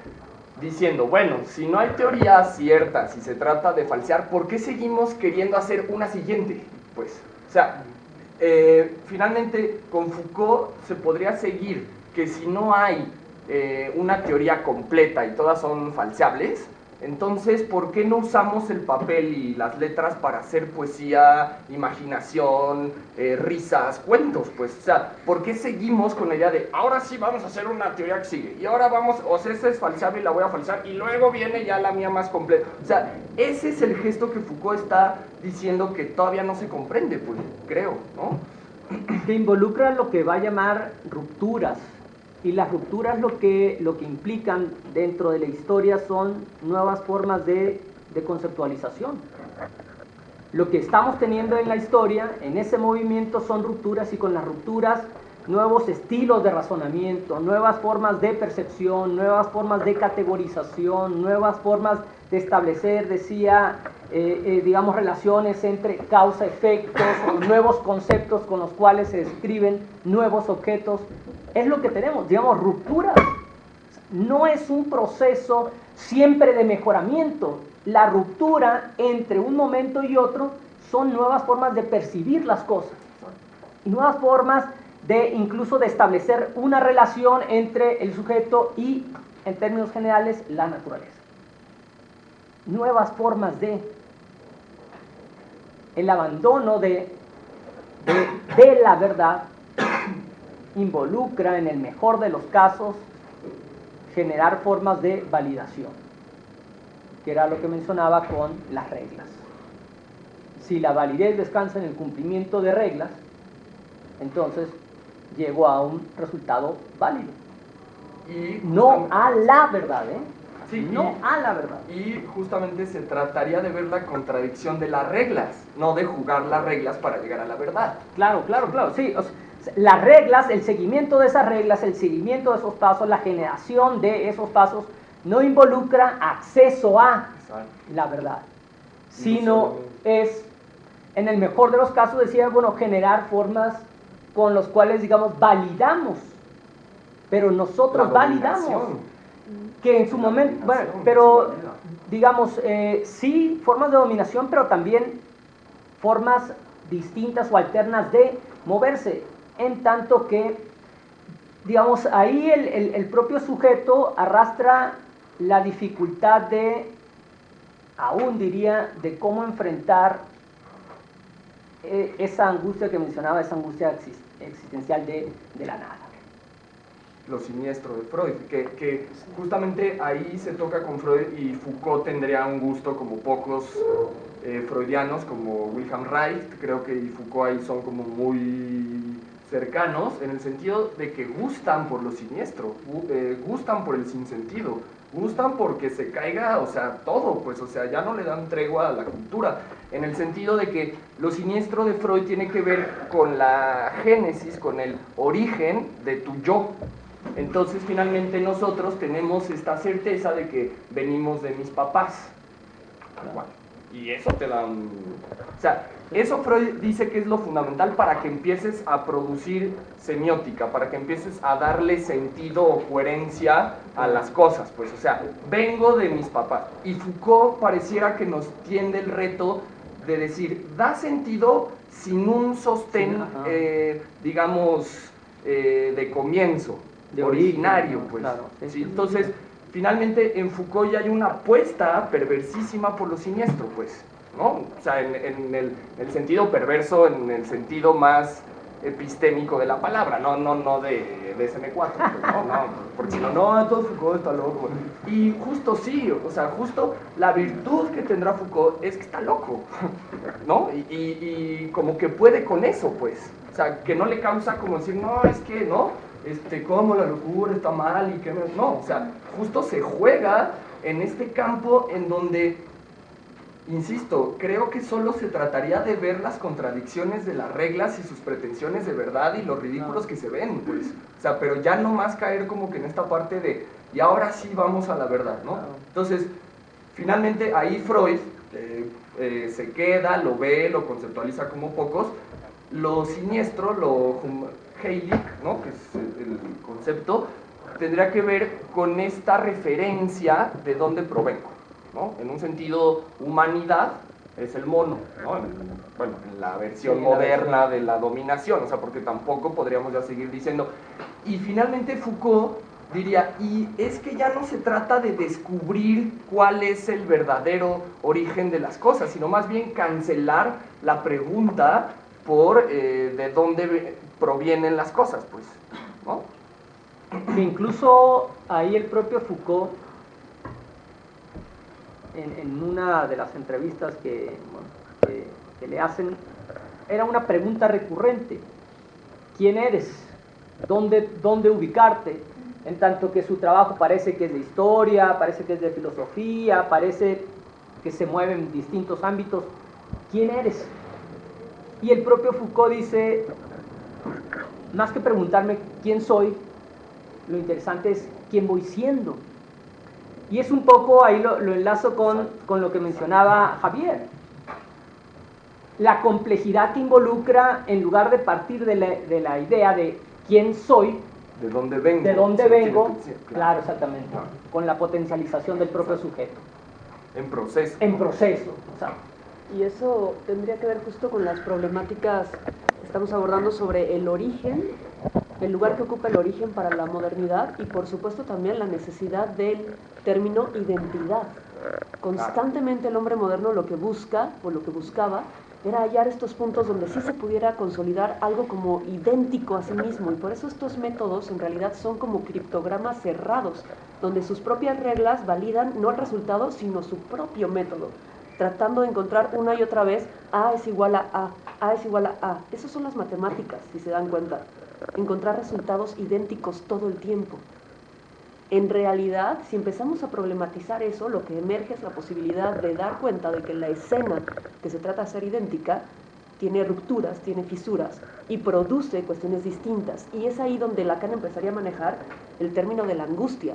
diciendo, bueno, si no hay teoría cierta, si se trata de falsear, ¿por qué seguimos queriendo hacer una siguiente? Pues, o sea, finalmente con Foucault se podría seguir que si no hay una teoría completa y todas son falseables, entonces, ¿por qué no usamos el papel y las letras para hacer poesía, imaginación, risas, cuentos? Pues, o sea, ¿por qué seguimos con la idea de ahora sí vamos a hacer una teoría que sigue? Y ahora vamos, o sea, esta es falseable y la voy a falsear, y luego viene ya la mía más completa. O sea, ese es el gesto que Foucault está diciendo que todavía no se comprende, pues, creo, ¿no? Que involucra lo que va a llamar rupturas. Y las rupturas lo que implican dentro de la historia son nuevas formas de conceptualización. Lo que estamos teniendo en la historia, en ese movimiento, son rupturas, y con las rupturas nuevos estilos de razonamiento, nuevas formas de percepción, nuevas formas de categorización, nuevas formas de establecer, decía, digamos, relaciones entre causa-efectos, nuevos conceptos con los cuales se describen nuevos objetos. Es lo que tenemos, digamos, rupturas. No es un proceso siempre de mejoramiento. La ruptura entre un momento y otro son nuevas formas de percibir las cosas y nuevas formas de incluso de establecer una relación entre el sujeto y, en términos generales, la naturaleza. nuevas formas de, el abandono de la verdad involucra, en el mejor de los casos, generar formas de validación, que era lo que mencionaba con las reglas. Si la validez descansa en el cumplimiento de reglas, entonces llego a un resultado válido. Y no a la verdad, Sí, no a la verdad. Y justamente se trataría de ver la contradicción de las reglas, no de jugar las reglas para llegar a la verdad. Claro, sí. O sea, las reglas, el seguimiento de esas reglas, el seguimiento de esos pasos, la generación de esos pasos, no involucra acceso a la verdad, sino es, en el mejor de los casos, decía, bueno, generar formas con las cuales, digamos, validamos, pero nosotros validamos, que en su momento, bueno, pero, digamos, sí, formas de dominación, pero también formas distintas o alternas de moverse, en tanto que, digamos, ahí el propio sujeto arrastra la dificultad de, aún diría, de cómo enfrentar esa angustia que mencionaba, esa angustia existencial de la nada. Lo siniestro de Freud, que justamente ahí se toca con Freud, y Foucault tendría un gusto como pocos freudianos, como Wilhelm Reich, creo que y Foucault ahí son como muy cercanos, en el sentido de que gustan por lo siniestro, gustan por el sinsentido, gustan porque se caiga, o sea, todo, pues, o sea, ya no le dan tregua a la cultura, en el sentido de que lo siniestro de Freud tiene que ver con la génesis, con el origen de tu yo. Entonces, finalmente, nosotros tenemos esta certeza de que venimos de mis papás. Bueno, y eso te da un... O sea, eso Freud dice que es lo fundamental para que empieces a producir semiótica, para que empieces a darle sentido o coherencia a las cosas, pues, o sea, vengo de mis papás. Y Foucault pareciera que nos tiende el reto de decir, da sentido sin un sostén, digamos, de comienzo, de originario, pues. Claro, sí, entonces, finalmente, en Foucault ya hay una apuesta perversísima por lo siniestro, pues, ¿no? O sea, en el sentido perverso, en el sentido más epistémico de la palabra, no de SM4, pues, no, porque si no, entonces Foucault está loco. Y justo sí, o sea, justo la virtud que tendrá Foucault es que está loco, ¿no? Y como que puede con eso, pues, o sea, que no le causa como decir, no, es que, ¿no? Cómo la locura está mal y que no, o sea, justo se juega en este campo en donde, insisto, creo que solo se trataría de ver las contradicciones de las reglas y sus pretensiones de verdad y los ridículos que se ven, pues, o sea, pero ya no más caer como que en esta parte de, y ahora sí vamos a la verdad, ¿no? Entonces, finalmente ahí Freud se queda, lo ve, lo conceptualiza como pocos, lo siniestro, lo Heilig, ¿no? Que es el concepto, tendría que ver con esta referencia de dónde provengo, ¿no? En un sentido, humanidad es el mono, ¿no? Bueno, en la versión moderna de la dominación, o sea, porque tampoco podríamos ya seguir diciendo. Y finalmente Foucault diría, y es que ya no se trata de descubrir cuál es el verdadero origen de las cosas, sino más bien cancelar la pregunta por de dónde provienen las cosas, pues, ¿no? Que incluso ahí el propio Foucault, en una de las entrevistas que le hacen, era una pregunta recurrente: ¿quién eres? ¿Dónde ubicarte? En tanto que su trabajo parece que es de historia, parece que es de filosofía, parece que se mueve en distintos ámbitos. ¿Quién eres? Y el propio Foucault dice, más que preguntarme quién soy, lo interesante es quién voy siendo. Y es un poco, ahí lo enlazo con lo que mencionaba Javier. La complejidad que involucra, en lugar de partir de la idea de quién soy, ¿de dónde vengo? Claro, exactamente, claro. Con la potencialización del propio sujeto. En proceso. En proceso, o sea. Y eso tendría que ver justo con las problemáticas que estamos abordando sobre el origen el lugar que ocupa el origen para la modernidad y por supuesto también la necesidad del término identidad. Constantemente el hombre moderno lo que busca o lo que buscaba era hallar estos puntos donde sí se pudiera consolidar algo como idéntico a sí mismo, y por eso estos métodos en realidad son como criptogramas cerrados, donde sus propias reglas validan no el resultado, sino su propio método, tratando de encontrar una y otra vez A es igual a A, A es igual a A. Esas son las matemáticas, si se dan cuenta, encontrar resultados idénticos todo el tiempo. En realidad, si empezamos a problematizar eso, lo que emerge es la posibilidad de dar cuenta de que la escena que se trata de ser idéntica tiene rupturas, tiene fisuras y produce cuestiones distintas. Y es ahí donde Lacan empezaría a manejar el término de la angustia,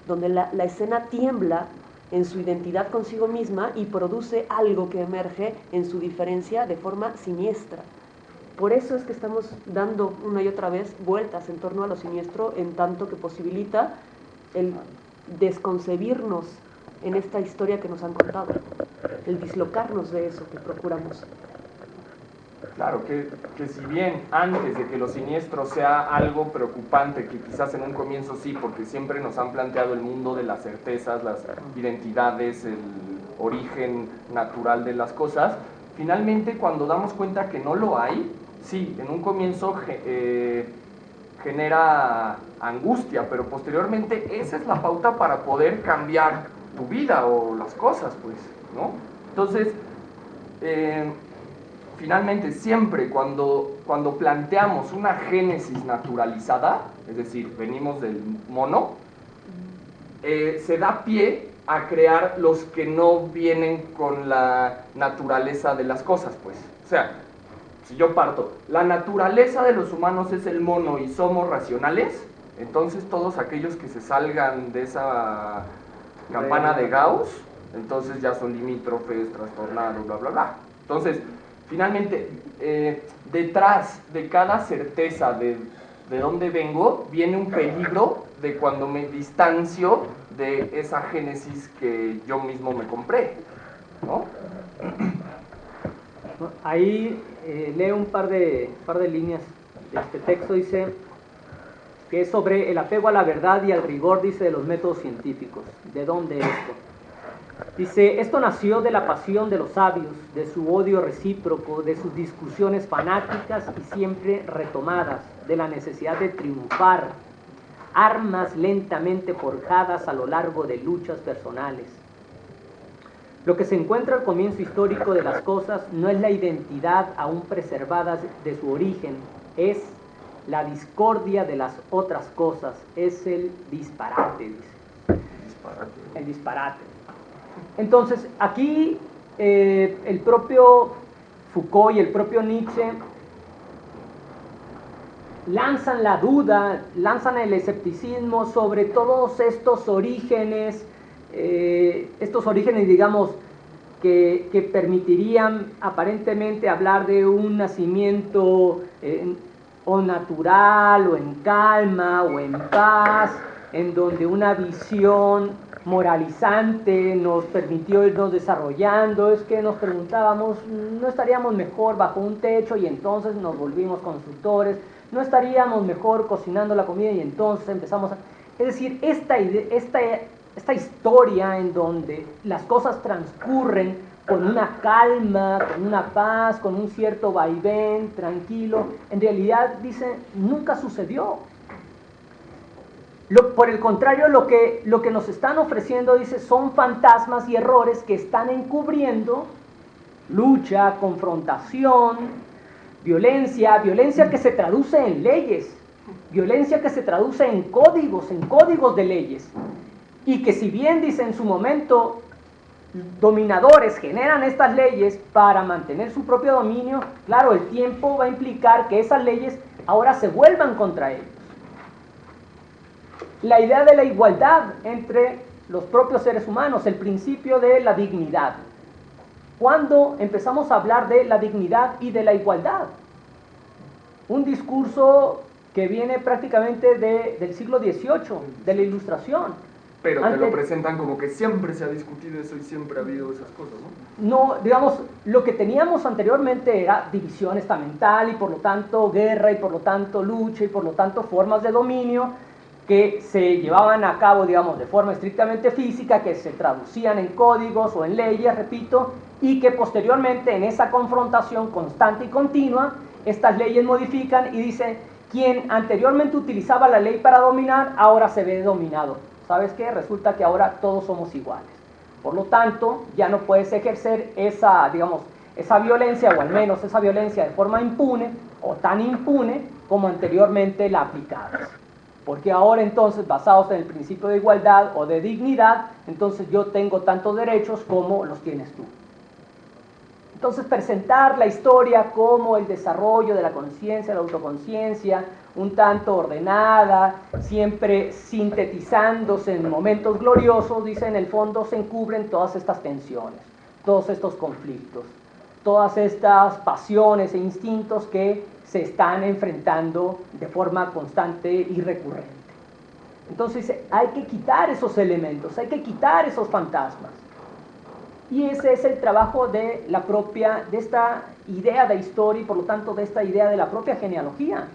donde la escena tiembla en su identidad consigo misma y produce algo que emerge en su diferencia de forma siniestra. Por eso es que estamos dando una y otra vez vueltas en torno a lo siniestro, en tanto que posibilita el desconcebirnos en esta historia que nos han contado, el dislocarnos de eso que procuramos. Claro, que si bien antes de que lo siniestro sea algo preocupante, que quizás en un comienzo sí, porque siempre nos han planteado el mundo de las certezas, las identidades, el origen natural de las cosas, finalmente cuando damos cuenta que no lo hay, sí, en un comienzo genera angustia, pero posteriormente esa es la pauta para poder cambiar tu vida o las cosas, pues, ¿no? Entonces, finalmente, siempre cuando planteamos una génesis naturalizada, es decir, venimos del mono, se da pie a crear los que no vienen con la naturaleza de las cosas, pues. O sea, si yo parto, la naturaleza de los humanos es el mono y somos racionales, entonces todos aquellos que se salgan de esa campana de Gauss, entonces ya son limítrofes, trastornados, bla, bla, bla. Entonces, finalmente, detrás de cada certeza de dónde vengo, viene un peligro de cuando me distancio de esa génesis que yo mismo me compré, ¿no? Ahí leo un par de líneas de este texto. Dice que es sobre el apego a la verdad y al rigor, dice, de los métodos científicos. ¿De dónde esto? Dice, esto nació de la pasión de los sabios, de su odio recíproco, de sus discusiones fanáticas y siempre retomadas, de la necesidad de triunfar, armas lentamente forjadas a lo largo de luchas personales. Lo que se encuentra al comienzo histórico de las cosas no es la identidad aún preservada de su origen, es la discordia de las otras cosas, es el disparate, dice. El disparate. Entonces, aquí el propio Foucault y el propio Nietzsche lanzan la duda, lanzan el escepticismo sobre todos estos orígenes, digamos, que permitirían aparentemente hablar de un nacimiento o natural, o en calma, o en paz, en donde una visión moralizante nos permitió irnos desarrollando. Es que nos preguntábamos, ¿no estaríamos mejor bajo un techo y entonces nos volvimos constructores? ¿No estaríamos mejor cocinando la comida y entonces empezamos a...? Es decir, esta historia en donde las cosas transcurren con una calma, con una paz, con un cierto vaivén, tranquilo, en realidad, dice, nunca sucedió. Por el contrario, lo que nos están ofreciendo, dice, son fantasmas y errores que están encubriendo lucha, confrontación, violencia que se traduce en leyes, violencia que se traduce en códigos de leyes, y que si bien, dice, en su momento dominadores generan estas leyes para mantener su propio dominio, claro, el tiempo va a implicar que esas leyes ahora se vuelvan contra ellos. La idea de la igualdad entre los propios seres humanos, el principio de la dignidad. ¿Cuándo empezamos a hablar de la dignidad y de la igualdad? Un discurso que viene prácticamente del siglo XVIII, de la Ilustración, Pero te lo presentan como que siempre se ha discutido eso y siempre ha habido esas cosas, ¿no? No, digamos, lo que teníamos anteriormente era división estamental y por lo tanto guerra y por lo tanto lucha y por lo tanto formas de dominio que se llevaban a cabo, digamos, de forma estrictamente física, que se traducían en códigos o en leyes, repito, y que posteriormente en esa confrontación constante y continua, estas leyes modifican y dicen, quien anteriormente utilizaba la ley para dominar, ahora se ve dominado. ¿Sabes qué? Resulta que ahora todos somos iguales. Por lo tanto, ya no puedes ejercer esa, digamos, esa violencia, o al menos esa violencia de forma impune, o tan impune como anteriormente la aplicabas. Porque ahora entonces, basados en el principio de igualdad o de dignidad, entonces yo tengo tantos derechos como los tienes tú. Entonces, presentar la historia como el desarrollo de la conciencia, la autoconciencia, un tanto ordenada, siempre sintetizándose en momentos gloriosos, dice, en el fondo se encubren todas estas tensiones, todos estos conflictos, todas estas pasiones e instintos que se están enfrentando de forma constante y recurrente. Entonces, hay que quitar esos elementos, hay que quitar esos fantasmas. Y ese es el trabajo de la propia, de esta idea de historia y por lo tanto de esta idea de la propia genealogía.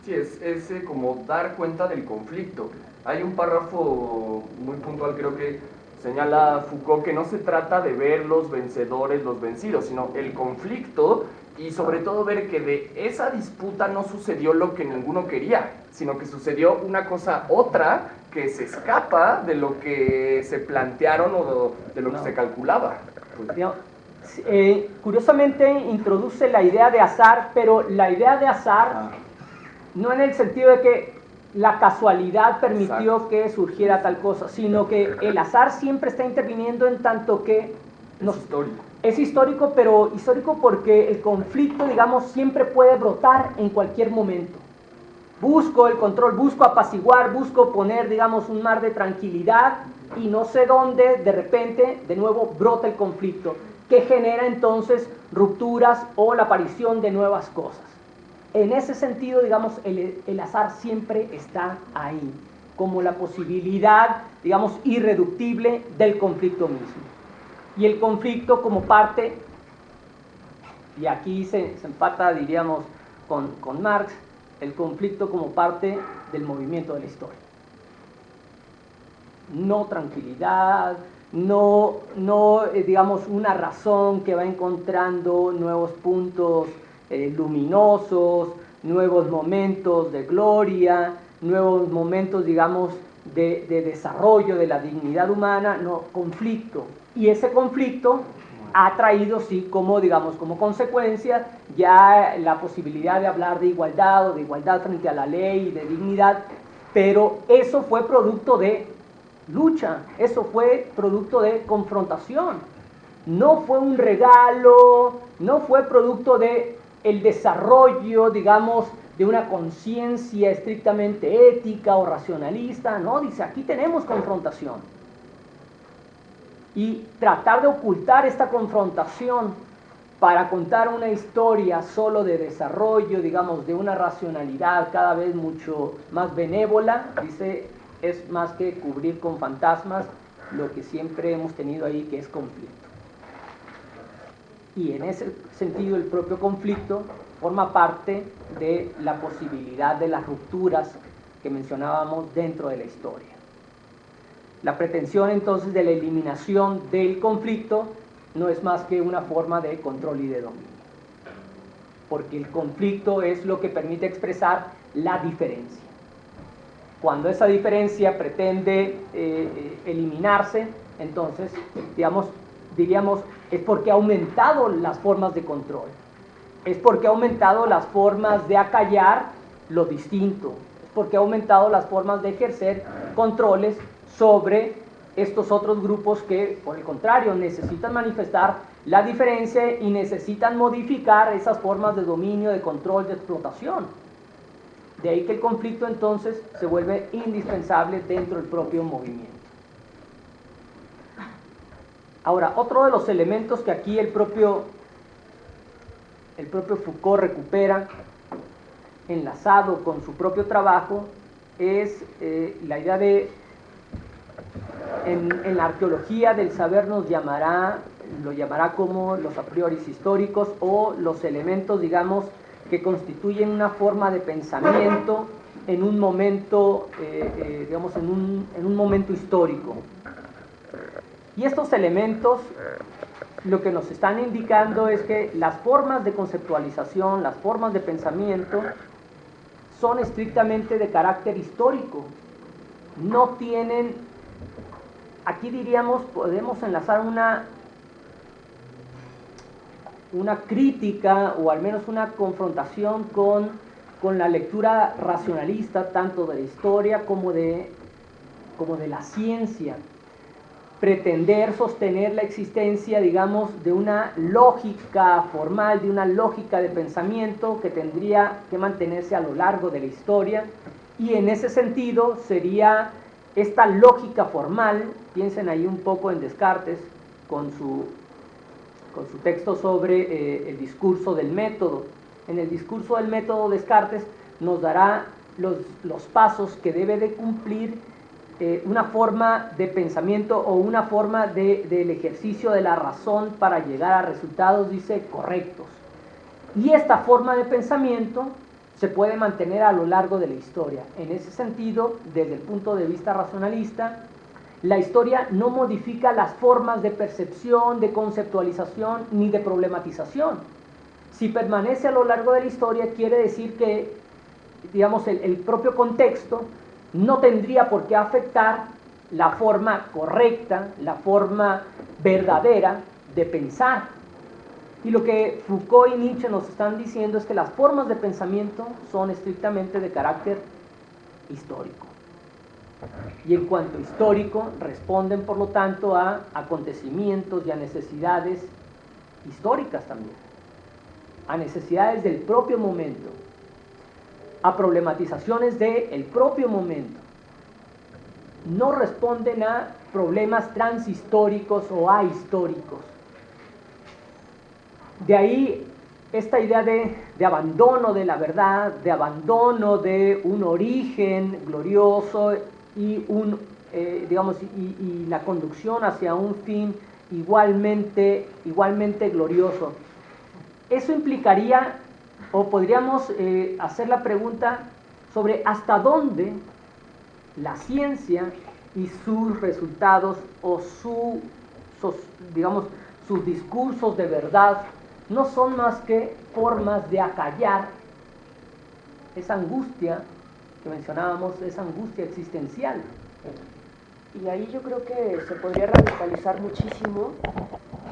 Sí, es como dar cuenta del conflicto. Hay un párrafo muy puntual, creo que señala Foucault, que no se trata de ver los vencedores, los vencidos, sino el conflicto y sobre todo ver que de esa disputa no sucedió lo que ninguno quería, sino que sucedió una cosa otra que se escapa de lo que se plantearon o de lo que se calculaba. Curiosamente introduce la idea de azar, pero la idea de azar no en el sentido de que la casualidad permitió que surgiera tal cosa, sino que el azar siempre está interviniendo en tanto que es histórico. Es histórico, pero histórico porque el conflicto, digamos, siempre puede brotar en cualquier momento. Busco el control, busco apaciguar, busco poner, digamos, un mar de tranquilidad y no sé dónde, de repente, de nuevo brota el conflicto, que genera entonces rupturas o la aparición de nuevas cosas. En ese sentido, digamos, el azar siempre está ahí, como la posibilidad, digamos, irreductible del conflicto mismo. Y el conflicto como parte, y aquí se empata, diríamos, con Marx, el conflicto como parte del movimiento de la historia. No tranquilidad, no digamos, una razón que va encontrando nuevos puntos luminosos, nuevos momentos de gloria, nuevos momentos, digamos, de desarrollo de la dignidad humana, no, conflicto. Y ese conflicto ha traído, sí, como, digamos, como consecuencia ya la posibilidad de hablar de igualdad o de igualdad frente a la ley y de dignidad, pero eso fue producto de lucha, eso fue producto de confrontación, no fue un regalo, no fue producto de el desarrollo, digamos, de una conciencia estrictamente ética o racionalista, no, dice, aquí tenemos confrontación. Y tratar de ocultar esta confrontación para contar una historia solo de desarrollo, digamos, de una racionalidad cada vez mucho más benévola, dice, es más que cubrir con fantasmas lo que siempre hemos tenido ahí, que es conflicto. Y en ese sentido el propio conflicto forma parte de la posibilidad de las rupturas que mencionábamos dentro de la historia. La pretensión entonces de la eliminación del conflicto no es más que una forma de control y de dominio, porque el conflicto es lo que permite expresar la diferencia. Cuando esa diferencia pretende eliminarse, entonces, diríamos, es porque ha aumentado las formas de control, es porque ha aumentado las formas de acallar lo distinto, es porque ha aumentado las formas de ejercer controles sobre estos otros grupos que, por el contrario, necesitan manifestar la diferencia y necesitan modificar esas formas de dominio, de control, de explotación. De ahí que el conflicto entonces se vuelve indispensable dentro del propio movimiento. Ahora, otro de los elementos que aquí el propio Foucault recupera, enlazado con su propio trabajo, es la idea de en la arqueología del saber lo llamará como los a priori históricos o los elementos, digamos, que constituyen una forma de pensamiento en un momento, digamos, en un momento histórico. Y estos elementos lo que nos están indicando es que las formas de conceptualización, las formas de pensamiento, son estrictamente de carácter histórico. No tienen, aquí diríamos, podemos enlazar una crítica o al menos una confrontación con la lectura racionalista, tanto de la historia como de la ciencia. Pretender sostener la existencia, digamos, de una lógica formal, de una lógica de pensamiento que tendría que mantenerse a lo largo de la historia, y en ese sentido sería esta lógica formal. Piensen ahí un poco en Descartes con su texto sobre el discurso del método. En el discurso del método, Descartes nos dará los pasos que debe de cumplir una forma de pensamiento o una forma del ejercicio de la razón para llegar a resultados, dice, correctos. Y esta forma de pensamiento se puede mantener a lo largo de la historia. En ese sentido, desde el punto de vista racionalista, la historia no modifica las formas de percepción, de conceptualización ni de problematización. Si permanece a lo largo de la historia, quiere decir que, digamos, el propio contexto no tendría por qué afectar la forma correcta, la forma verdadera de pensar. Y lo que Foucault y Nietzsche nos están diciendo es que las formas de pensamiento son estrictamente de carácter histórico. Y en cuanto a histórico, responden por lo tanto a acontecimientos y a necesidades históricas también, a necesidades del propio momento, a problematizaciones del propio momento. No responden a problemas transhistóricos o ahistóricos. De ahí esta idea de abandono de la verdad, de abandono de un origen glorioso y la conducción hacia un fin igualmente glorioso. Eso implicaría, o podríamos hacer la pregunta sobre hasta dónde la ciencia y sus resultados o sus discursos de verdad no son más que formas de acallar esa angustia que mencionábamos, esa angustia existencial. Y ahí yo creo que se podría radicalizar muchísimo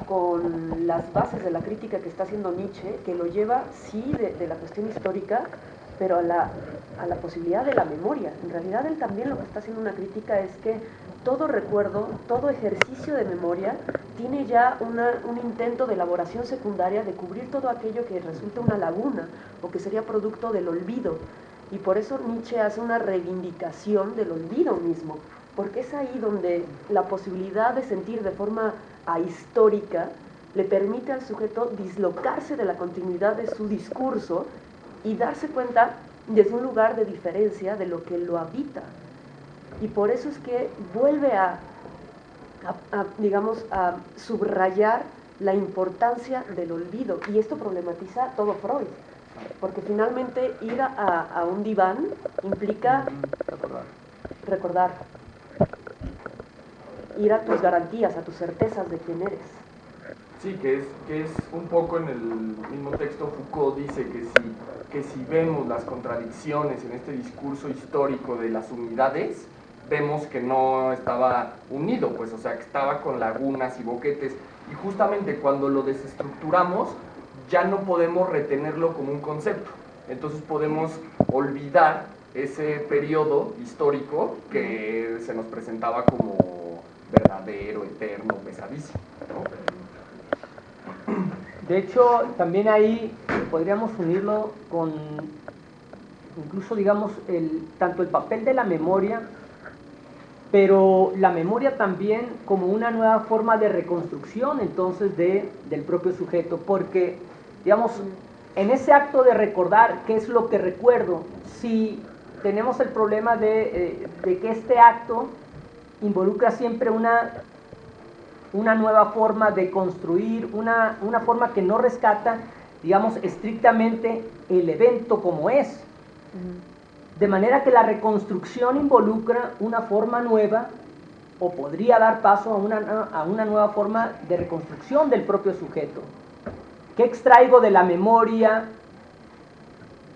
con las bases de la crítica que está haciendo Nietzsche, que lo lleva, sí, de la cuestión histórica, pero a la posibilidad de la memoria. En realidad él también lo que está haciendo una crítica es que todo recuerdo, todo ejercicio de memoria tiene ya un intento de elaboración secundaria de cubrir todo aquello que resulta una laguna o que sería producto del olvido. Y por eso Nietzsche hace una reivindicación del olvido mismo, porque es ahí donde la posibilidad de sentir de forma ahistórica le permite al sujeto dislocarse de la continuidad de su discurso y darse cuenta desde un lugar de diferencia de lo que lo habita. Y por eso es que vuelve a subrayar la importancia del olvido. Y esto problematiza todo Freud, porque finalmente ir a un diván implica recordar, ir a tus garantías, a tus certezas de quién eres. Sí, que es un poco en el mismo texto. Foucault dice que si vemos las contradicciones en este discurso histórico de las unidades, vemos que no estaba unido, pues, o sea, que estaba con lagunas y boquetes, y justamente cuando lo desestructuramos ya no podemos retenerlo como un concepto, entonces podemos olvidar ese periodo histórico que se nos presentaba como verdadero, eterno, pesadísimo, ¿no? De hecho, también ahí podríamos unirlo con, incluso digamos, tanto el papel de la memoria, pero la memoria también como una nueva forma de reconstrucción entonces del propio sujeto, porque, digamos, en ese acto de recordar qué es lo que recuerdo, si tenemos el problema de que este acto involucra siempre una nueva forma de construir, una forma que no rescata, digamos, estrictamente el evento como es. De manera que la reconstrucción involucra una forma nueva, o podría dar paso a una nueva forma de reconstrucción del propio sujeto. ¿Qué extraigo de la memoria?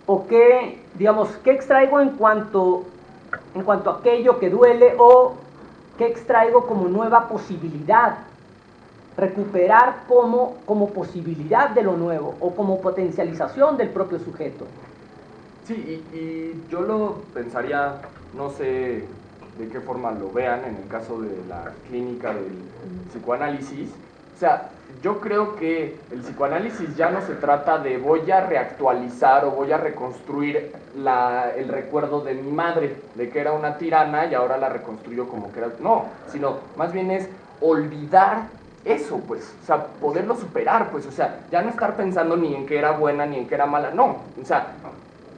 ¿O qué, digamos, qué extraigo en cuanto a aquello que duele, o qué extraigo como nueva posibilidad? Recuperar como posibilidad de lo nuevo, o como potencialización del propio sujeto. Sí, y yo lo pensaría, no sé de qué forma lo vean en el caso de la clínica del psicoanálisis. O sea, yo creo que el psicoanálisis ya no se trata de voy a reactualizar o voy a reconstruir el recuerdo de mi madre, de que era una tirana y ahora la reconstruyo como que era... No, sino más bien es olvidar eso, pues, o sea, poderlo superar, pues, o sea, ya no estar pensando ni en que era buena ni en que era mala, no, o sea,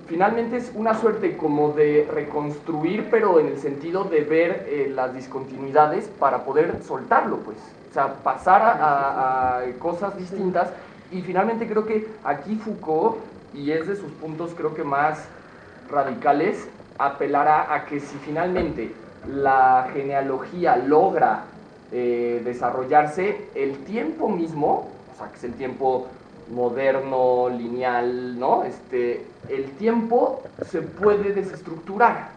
finalmente es una suerte como de reconstruir, pero en el sentido de ver las discontinuidades para poder soltarlo, pues. O sea, pasar a cosas distintas. Y finalmente creo que aquí Foucault, y es de sus puntos creo que más radicales, apelará a que si finalmente la genealogía logra desarrollarse, el tiempo mismo, o sea, que es el tiempo moderno, lineal, ¿no? El tiempo se puede desestructurar.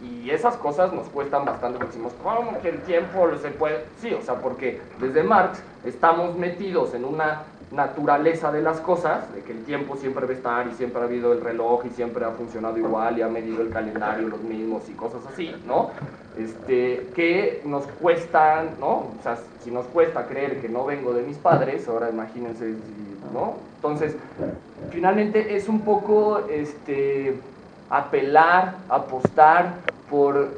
Y esas cosas nos cuestan bastante, porque decimos, ¿cómo que el tiempo se puede? Sí, o sea, porque desde Marx estamos metidos en una naturaleza de las cosas, de que el tiempo siempre va a estar y siempre ha habido el reloj y siempre ha funcionado igual y ha medido el calendario los mismos y cosas así, ¿no? Que nos cuesta, ¿no? O sea, si nos cuesta creer que no vengo de mis padres, ahora imagínense, ¿no? Entonces, finalmente es un poco apelar, apostar por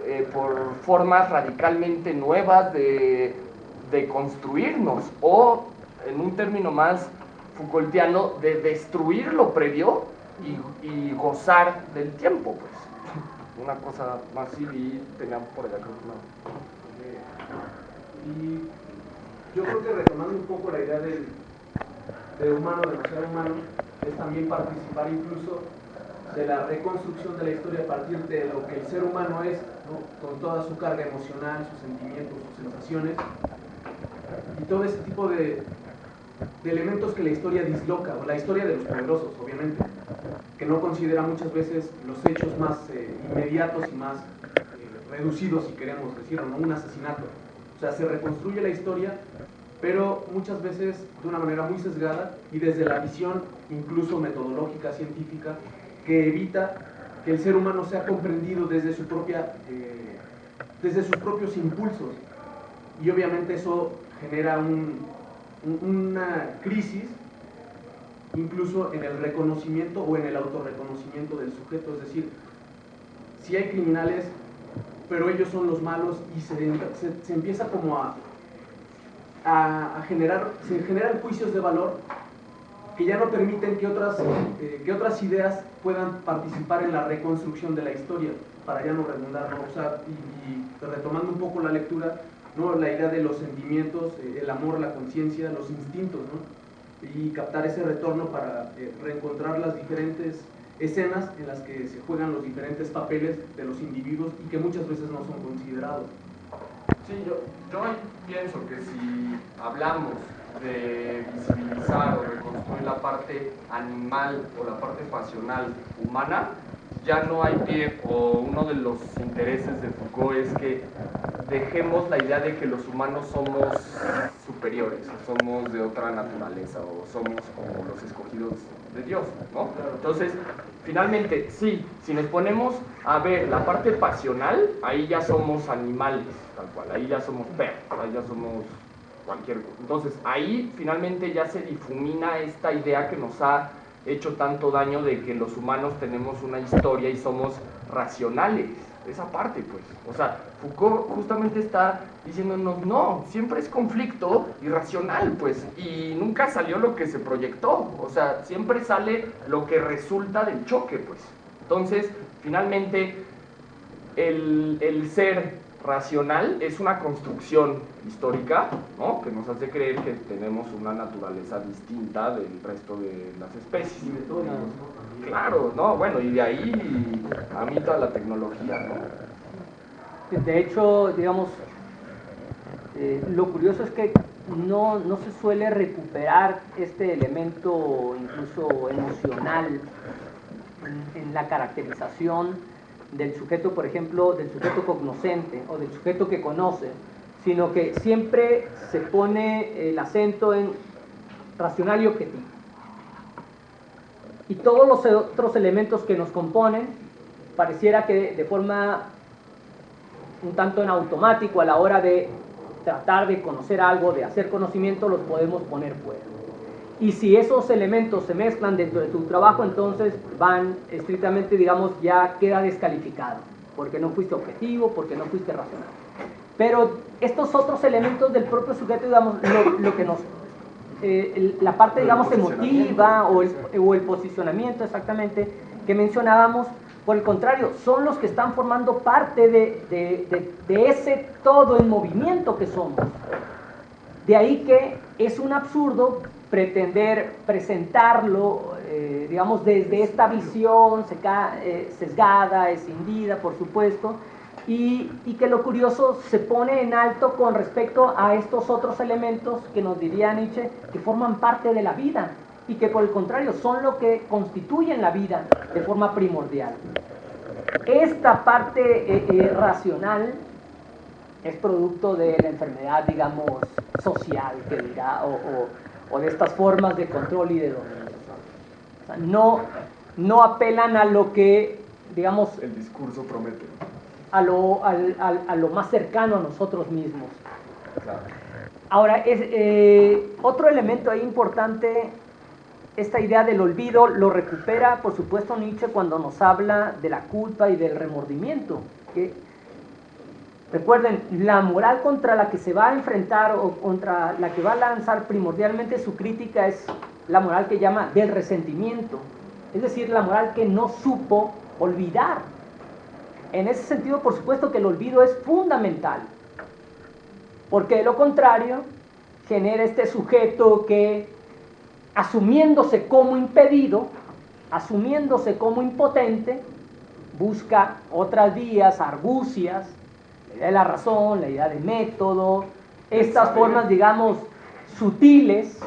formas radicalmente nuevas de construirnos, o en un término más Foucaultiano, de destruir lo previo y gozar del tiempo, pues. Una cosa más así, y teníamos por allá creo que no. Y yo creo que retomando un poco la idea del humano, del ser humano, es también participar incluso de la reconstrucción de la historia a partir de lo que el ser humano es, ¿no? Con toda su carga emocional, sus sentimientos, sus sensaciones, y todo ese tipo de elementos que la historia disloca, o la historia de los poderosos, obviamente, que no considera muchas veces los hechos más inmediatos y más reducidos, si queremos decirlo, ¿no? Un asesinato. O sea, se reconstruye la historia, pero muchas veces de una manera muy sesgada y desde la visión incluso metodológica, científica, que evita que el ser humano sea comprendido desde su desde sus propios impulsos. Y obviamente eso genera una crisis incluso en el reconocimiento o en el autorreconocimiento del sujeto. Es decir, si hay criminales, pero ellos son los malos, y se empieza como se generan juicios de valor que ya no permiten que otras ideas puedan participar en la reconstrucción de la historia, para ya no redundar, ¿no? O sea, y retomando un poco la lectura, ¿no? La idea de los sentimientos, el amor, la conciencia, los instintos, ¿no? Y captar ese retorno para reencontrar las diferentes escenas en las que se juegan los diferentes papeles de los individuos y que muchas veces no son considerados. Sí, yo pienso que si hablamos de visibilizar o reconstruir la parte animal o la parte pasional humana, ya no hay pie, o uno de los intereses de Foucault es que dejemos la idea de que los humanos somos superiores, o somos de otra naturaleza, o somos como los escogidos de Dios, ¿no? Entonces, finalmente, sí, si nos ponemos a ver la parte pasional, ahí ya somos animales, tal cual, ahí ya somos perros, ahí ya somos cualquier cosa. Entonces, ahí finalmente ya se difumina esta idea que nos ha hecho tanto daño de que los humanos tenemos una historia y somos racionales, esa parte, pues. O sea, Foucault justamente está diciéndonos, no, siempre es conflicto irracional, pues, y nunca salió lo que se proyectó, o sea, siempre sale lo que resulta del choque, pues. Entonces, finalmente, el ser racional es una construcción histórica, ¿no? Que nos hace creer que tenemos una naturaleza distinta del resto de las especies. Y metódicos, ¿no? Claro, ¿no? Bueno, y de ahí a mí toda la tecnología, ¿no? De hecho, digamos, lo curioso es que no se suele recuperar este elemento incluso emocional en la caracterización del sujeto, por ejemplo, del sujeto cognoscente o del sujeto que conoce, sino que siempre se pone el acento en racional y objetivo. Y todos los otros elementos que nos componen, pareciera que de forma un tanto en automático a la hora de tratar de conocer algo, de hacer conocimiento, los podemos poner fuera. Y si esos elementos se mezclan dentro de tu trabajo, entonces van estrictamente, digamos, ya queda descalificado, porque no fuiste objetivo, porque no fuiste racional. Pero estos otros elementos del propio sujeto, digamos, lo que nos... la parte, digamos, emotiva o el posicionamiento, exactamente, que mencionábamos, por el contrario, son los que están formando parte de ese todo en movimiento que somos. De ahí que es un absurdo pretender presentarlo, digamos, desde esta visión sesgada, escindida, por supuesto, y que lo curioso se pone en alto con respecto a estos otros elementos que nos diría Nietzsche, que forman parte de la vida, y que por el contrario son lo que constituyen la vida de forma primordial. Esta parte racional es producto de la enfermedad, digamos, social, que dirá, o de estas formas de control y de dominio. O sea, no apelan a lo que, digamos, el discurso promete. A lo más cercano a nosotros mismos. Claro. Ahora, otro elemento ahí importante, esta idea del olvido, lo recupera, por supuesto, Nietzsche cuando nos habla de la culpa y del remordimiento. Que, recuerden, la moral contra la que se va a enfrentar o contra la que va a lanzar primordialmente su crítica es la moral que llama del resentimiento, es decir, la moral que no supo olvidar. En ese sentido, por supuesto que el olvido es fundamental, porque de lo contrario genera este sujeto que, asumiéndose como impedido, asumiéndose como impotente, busca otras vías, argucias, la idea de la razón, la idea de método, estas formas, digamos, sutiles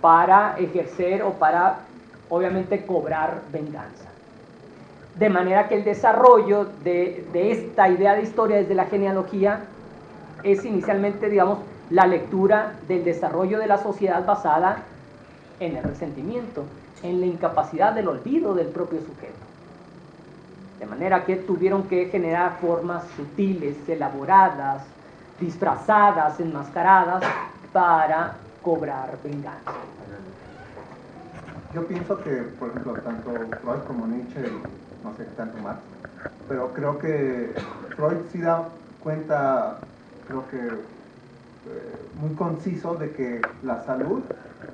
para ejercer o para, obviamente, cobrar venganza. De manera que el desarrollo de esta idea de historia desde la genealogía es inicialmente, digamos, la lectura del desarrollo de la sociedad basada en el resentimiento, en la incapacidad del olvido del propio sujeto. De manera que tuvieron que generar formas sutiles, elaboradas, disfrazadas, enmascaradas, para cobrar venganza. Yo pienso que, por ejemplo, tanto Freud como Nietzsche, no sé qué tanto Marx, pero creo que Freud sí da cuenta, creo que muy conciso, de que la salud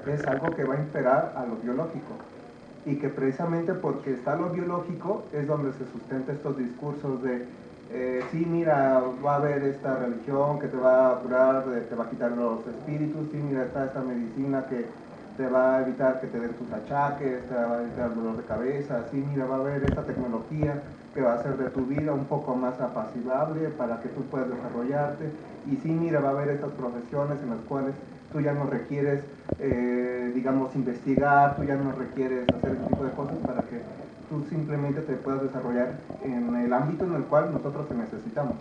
es algo que va a imperar a lo biológico, y que precisamente porque está lo biológico es donde se sustenta estos discursos de sí, mira, va a haber esta religión que te va a curar, te va a quitar los espíritus, sí, mira, está esta medicina que te va a evitar que te den tus achaques, te va a evitar el dolor de cabeza, sí, mira, va a haber esta tecnología que va a hacer de tu vida un poco más apacible para que tú puedas desarrollarte, y sí, mira, va a haber estas profesiones en las cuales tú ya no requieres, digamos, investigar, tú ya no requieres hacer ese tipo de cosas para que tú simplemente te puedas desarrollar en el ámbito en el cual nosotros te necesitamos.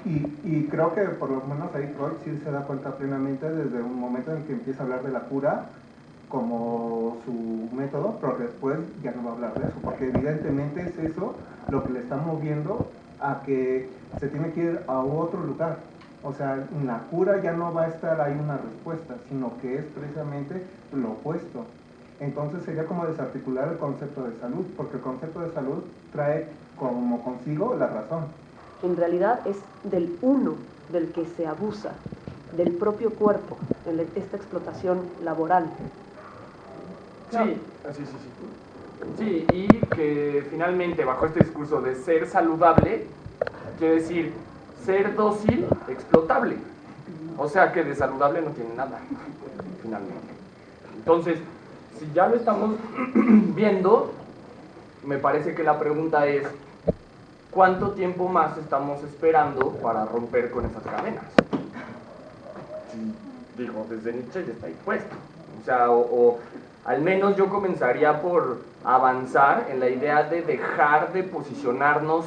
Y creo que por lo menos ahí Freud sí se da cuenta plenamente desde un momento en el que empieza a hablar de la cura como su método, pero después ya no va a hablar de eso, porque evidentemente es eso lo que le está moviendo a que se tiene que ir a otro lugar. O sea, en la cura ya no va a estar ahí una respuesta, sino que es precisamente lo opuesto. Entonces sería como desarticular el concepto de salud, porque el concepto de salud trae como consigo la razón. En realidad es del uno del que se abusa, del propio cuerpo, en esta explotación laboral. Sí, sí. Sí, y que finalmente bajo este discurso de ser saludable, quiere decir ser dócil, explotable. O sea que de saludable no tiene nada, finalmente. Entonces, si ya lo estamos viendo, me parece que la pregunta es, ¿cuánto tiempo más estamos esperando para romper con esas cadenas? Digo, desde Nietzsche ya está ahí puesto. O sea, o al menos yo comenzaría por avanzar en la idea de dejar de posicionarnos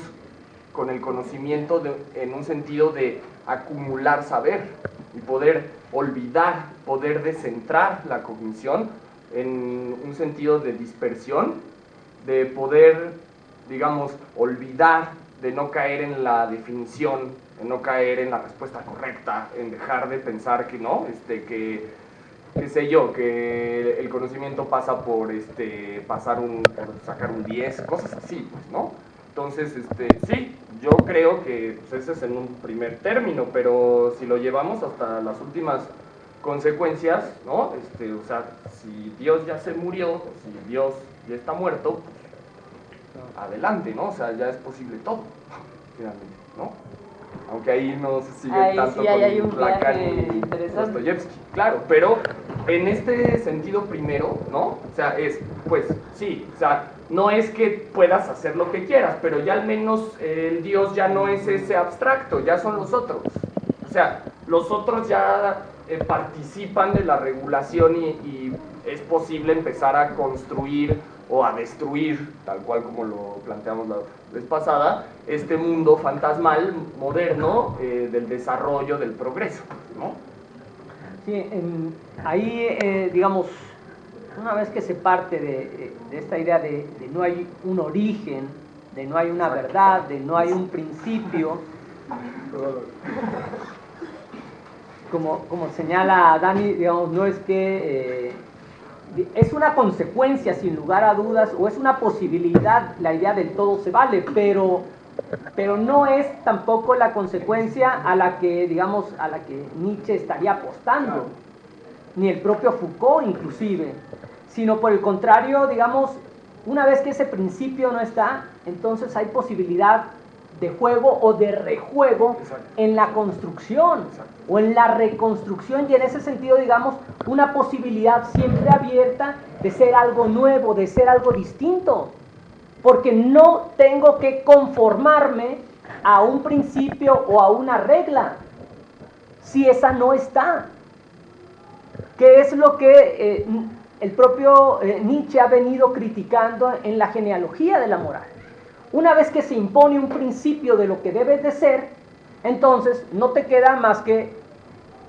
con el conocimiento en un sentido de acumular saber y poder olvidar, poder descentrar la cognición en un sentido de dispersión, de poder, digamos, olvidar, de no caer en la definición, en no caer en la respuesta correcta, en dejar de pensar que no, qué sé yo, que el conocimiento pasa por por sacar un 10, cosas así, pues, ¿no? Entonces, sí, yo creo que pues, ese es en un primer término, pero si lo llevamos hasta las últimas consecuencias, ¿no? O sea, si Dios ya se murió, si Dios ya está muerto, pues, adelante, ¿no? O sea, ya es posible todo, finalmente, ¿no? Aunque ahí no se sigue ahí tanto sí, hay un con Lacan viaje y interesante. Dostoyevsky, claro, pero en este sentido primero, ¿no? O sea, pues, sí, o sea, no es que puedas hacer lo que quieras, pero ya al menos el Dios ya no es ese abstracto, ya son los otros. O sea, los otros ya participan de la regulación y es posible empezar a construir o a destruir, tal cual como lo planteamos la vez pasada, este mundo fantasmal moderno del desarrollo, del progreso, ¿no? Sí, ahí, digamos, una vez que se parte de esta idea de no hay un origen, de no hay una verdad, de no hay un principio, como señala Dani, digamos, no es que es una consecuencia sin lugar a dudas, o es una posibilidad, la idea del todo se vale, pero no es tampoco la consecuencia a la que, digamos, a la que Nietzsche estaría apostando, ni el propio Foucault inclusive, sino por el contrario, digamos, una vez que ese principio no está, entonces hay posibilidad de juego o de rejuego en la construcción o en la reconstrucción, y en ese sentido, digamos, una posibilidad siempre abierta de ser algo nuevo, de ser algo distinto, porque no tengo que conformarme a un principio o a una regla si esa no está, que es lo que el propio Nietzsche ha venido criticando en la genealogía de la moral. Una vez que se impone un principio de lo que debes de ser, entonces no te queda más que,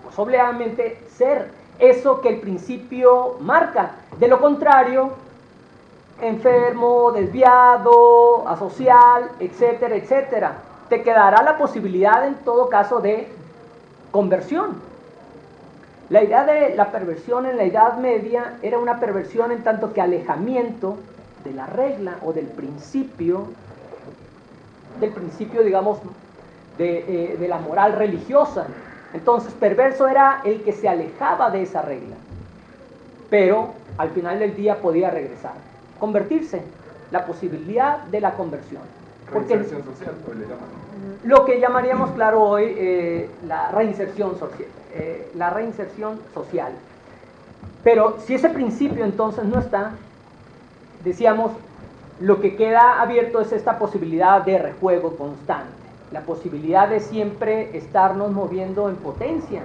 pues obviamente, ser eso que el principio marca. De lo contrario, enfermo, desviado, asocial, etcétera, etcétera. Te quedará la posibilidad, en todo caso, de conversión. La idea de la perversión en la Edad Media era una perversión en tanto que alejamiento de la regla o del principio, digamos, de la moral religiosa. Entonces, perverso era el que se alejaba de esa regla, pero al final del día podía regresar, convertirse, la posibilidad de la conversión. Reinserción social, pues le llaman. Lo que llamaríamos, claro, hoy la reinserción social. La reinserción social. Pero si ese principio entonces no está, decíamos, lo que queda abierto es esta posibilidad de rejuego constante, la posibilidad de siempre estarnos moviendo en potencia,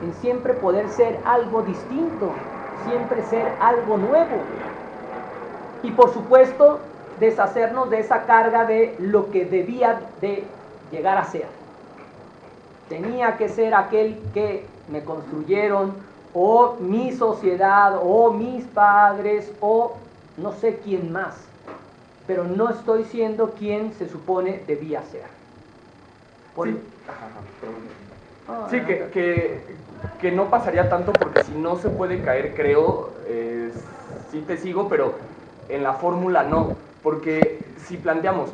en siempre poder ser algo distinto, siempre ser algo nuevo. Y por supuesto, deshacernos de esa carga de lo que debía de llegar a ser. Tenía que ser aquel que me construyeron, o mi sociedad, o mis padres, o no sé quién más, pero no estoy siendo quien se supone debía ser. Sí, que no pasaría tanto, porque si no se puede caer, creo, sí te sigo, pero en la fórmula no, porque si planteamos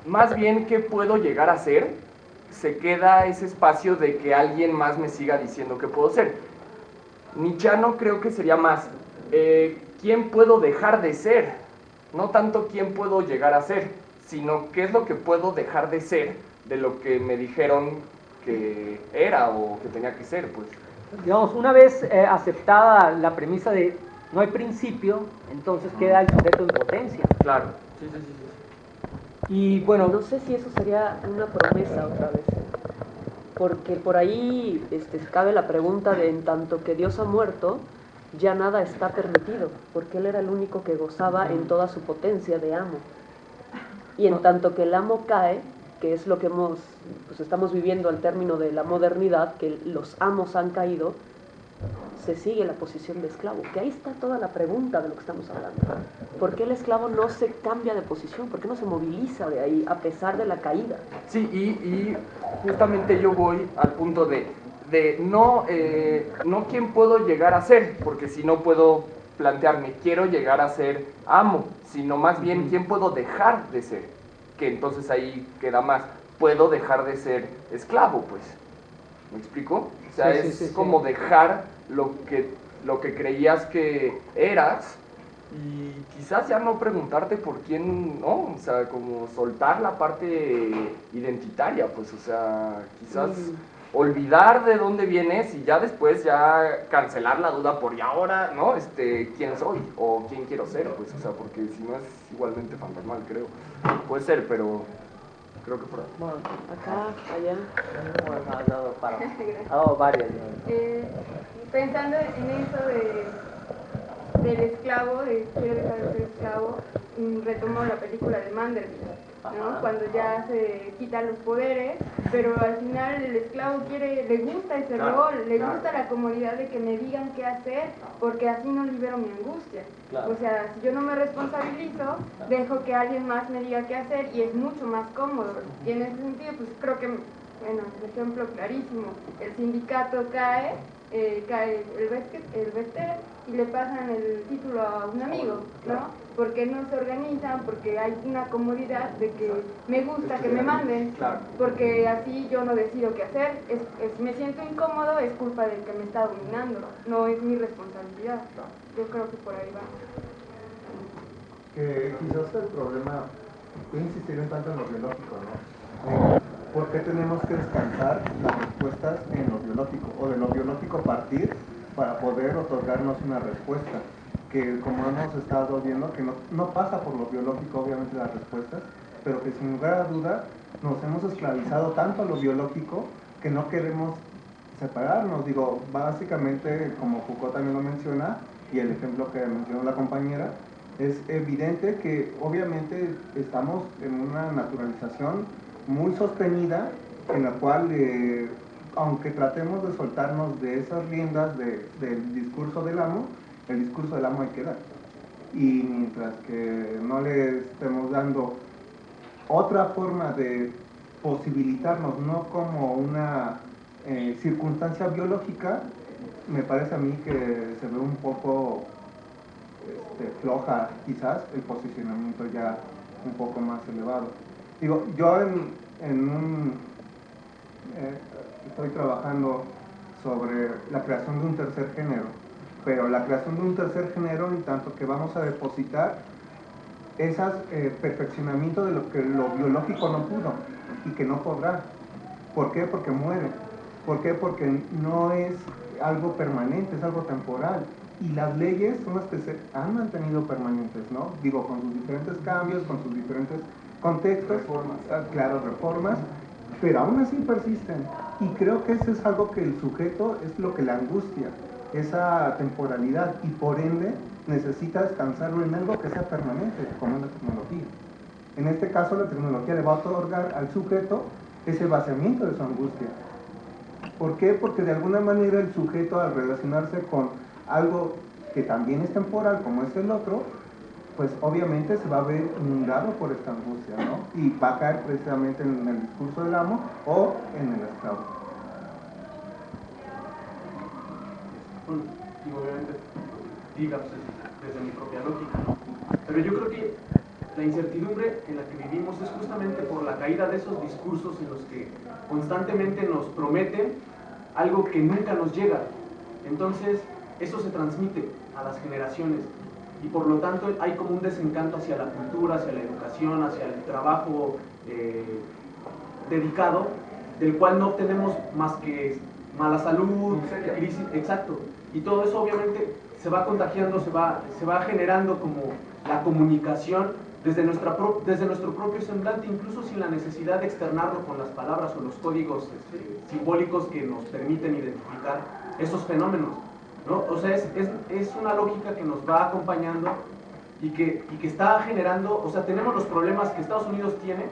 más bien qué puedo llegar a ser, se queda ese espacio de que alguien más me siga diciendo qué puedo ser. Nietzscheano creo que sería más quién puedo dejar de ser, no tanto quién puedo llegar a ser, sino qué es lo que puedo dejar de ser de lo que me dijeron que era o que tenía que ser, pues. Digamos, una vez aceptada la premisa de no hay principio, entonces queda el sujeto en potencia. Claro, sí. Y bueno, No sé si eso sería una promesa otra vez, porque por ahí cabe la pregunta de en tanto que Dios ha muerto, ya nada está permitido, porque Él era el único que gozaba en toda su potencia de amo. Y en tanto que el amo cae, que es lo que estamos viviendo al término de la modernidad, que los amos han caído, se sigue la posición de esclavo, que ahí está toda la pregunta de lo que estamos hablando. ¿Por qué el esclavo no se cambia de posición? ¿Por qué no se moviliza de ahí a pesar de la caída? Sí, y justamente yo voy al punto de no quién puedo llegar a ser, porque si no puedo plantearme quiero llegar a ser amo, sino más bien quién puedo dejar de ser, que entonces ahí queda más, puedo dejar de ser esclavo, pues. ¿Me explico? O sea, sí, como dejar lo que creías que eras y quizás ya no preguntarte por quién, ¿no? O sea, como soltar la parte identitaria, pues, o sea, quizás olvidar de dónde vienes y ya después ya cancelar la duda por y ahora, ¿no? ¿Quién soy? O quién quiero ser, pues, o sea, porque si no es igualmente fantasmal, creo. Puede ser, pero creo que por ahí. bueno, Acá, allá. ha dado varias. Pensando en eso del esclavo, de quiero dejar de ser esclavo, retomo la película de Manderville, ¿no? Cuando ya se quitan los poderes, pero al final el esclavo le gusta ese rol, le gusta la comodidad de que me digan qué hacer, porque así no libero mi angustia. O sea, si yo no me responsabilizo, dejo que alguien más me diga qué hacer y es mucho más cómodo. Y en ese sentido, pues creo que, bueno, un ejemplo clarísimo, el sindicato cae el Bester y le pasan el título a un amigo, ¿no? Porque no se organizan, porque hay una comodidad de que me gusta que me manden, porque así yo no decido qué hacer, me siento incómodo, es culpa del que me está dominando, no es mi responsabilidad. Yo creo que por ahí va. Que quizás el problema, voy a insistir un tanto en lo biológico, ¿no? ¿Por qué tenemos que descansar las respuestas en lo biológico o de lo biológico partir para poder otorgarnos una respuesta? Que como hemos estado viendo, que no pasa por lo biológico obviamente las respuestas, pero que sin lugar a duda nos hemos esclavizado tanto a lo biológico que no queremos separarnos. Digo, básicamente, como Foucault también lo menciona, y el ejemplo que mencionó la compañera, es evidente que obviamente estamos en una naturalización muy sostenida, en la cual, aunque tratemos de soltarnos de esas riendas del discurso del amo, el discurso del amo ahí queda. Y mientras que no le estemos dando otra forma de posibilitarnos, no como una circunstancia biológica, me parece a mí que se ve un poco floja quizás el posicionamiento ya un poco más elevado. Digo, yo estoy trabajando sobre la creación de un tercer género, pero la creación de un tercer género en tanto que vamos a depositar esas perfeccionamiento de lo que lo biológico no pudo y que no podrá. ¿Por qué? Porque muere. ¿Por qué? Porque no es algo permanente, es algo temporal. Y las leyes son las que se han mantenido permanentes, ¿no? Digo, con sus diferentes cambios, con sus diferentes contextos, reformas, pero aún así persisten. Y creo que eso es algo que el sujeto es lo que le angustia, esa temporalidad, y por ende necesita descansarlo en algo que sea permanente, como es la tecnología. En este caso, la tecnología le va a otorgar al sujeto ese vaciamiento de su angustia. ¿Por qué? Porque de alguna manera el sujeto, al relacionarse con algo que también es temporal, como es el otro, pues obviamente se va a ver inundado por esta angustia, ¿no? Y va a caer precisamente en el discurso del amo o en el esclavo. Y obviamente, digamos, desde mi propia lógica. Pero yo creo que la incertidumbre en la que vivimos es justamente por la caída de esos discursos en los que constantemente nos prometen algo que nunca nos llega. Entonces, eso se transmite a las generaciones y por lo tanto hay como un desencanto hacia la cultura, hacia la educación, hacia el trabajo dedicado, del cual no obtenemos más que mala salud, crisis, exacto. Y todo eso obviamente se va contagiando, se va generando como la comunicación desde nuestro propio semblante, incluso sin la necesidad de externarlo con las palabras o los códigos simbólicos que nos permiten identificar esos fenómenos, ¿no? O sea, es una lógica que nos va acompañando y que está generando, o sea, tenemos los problemas que Estados Unidos tiene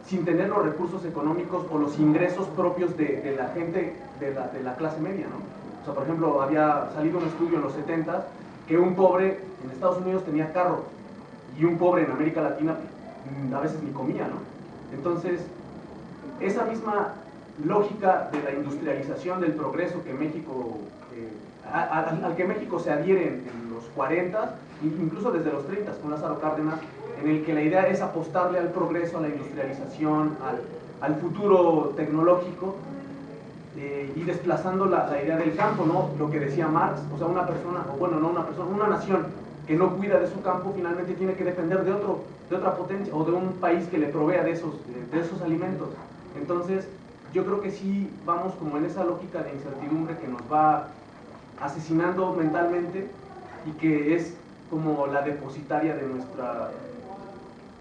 sin tener los recursos económicos o los ingresos propios de la gente de la clase media, ¿no? O sea, por ejemplo, había salido un estudio en los 70s que un pobre en Estados Unidos tenía carro y un pobre en América Latina a veces ni comía, ¿no? Entonces, esa misma lógica de la industrialización, del progreso que México, al que México se adhiere en los 40, incluso desde los 30 con Lázaro Cárdenas, en el que la idea es apostarle al progreso, a la industrialización, al futuro tecnológico, y desplazando la idea del campo, ¿no? Lo que decía Marx, o sea, una persona, o bueno, no una persona, una nación que no cuida de su campo finalmente tiene que depender de otra potencia o de un país que le provea de esos alimentos. Entonces, yo creo que sí vamos como en esa lógica de incertidumbre que nos va asesinando mentalmente y que es como la depositaria de nuestra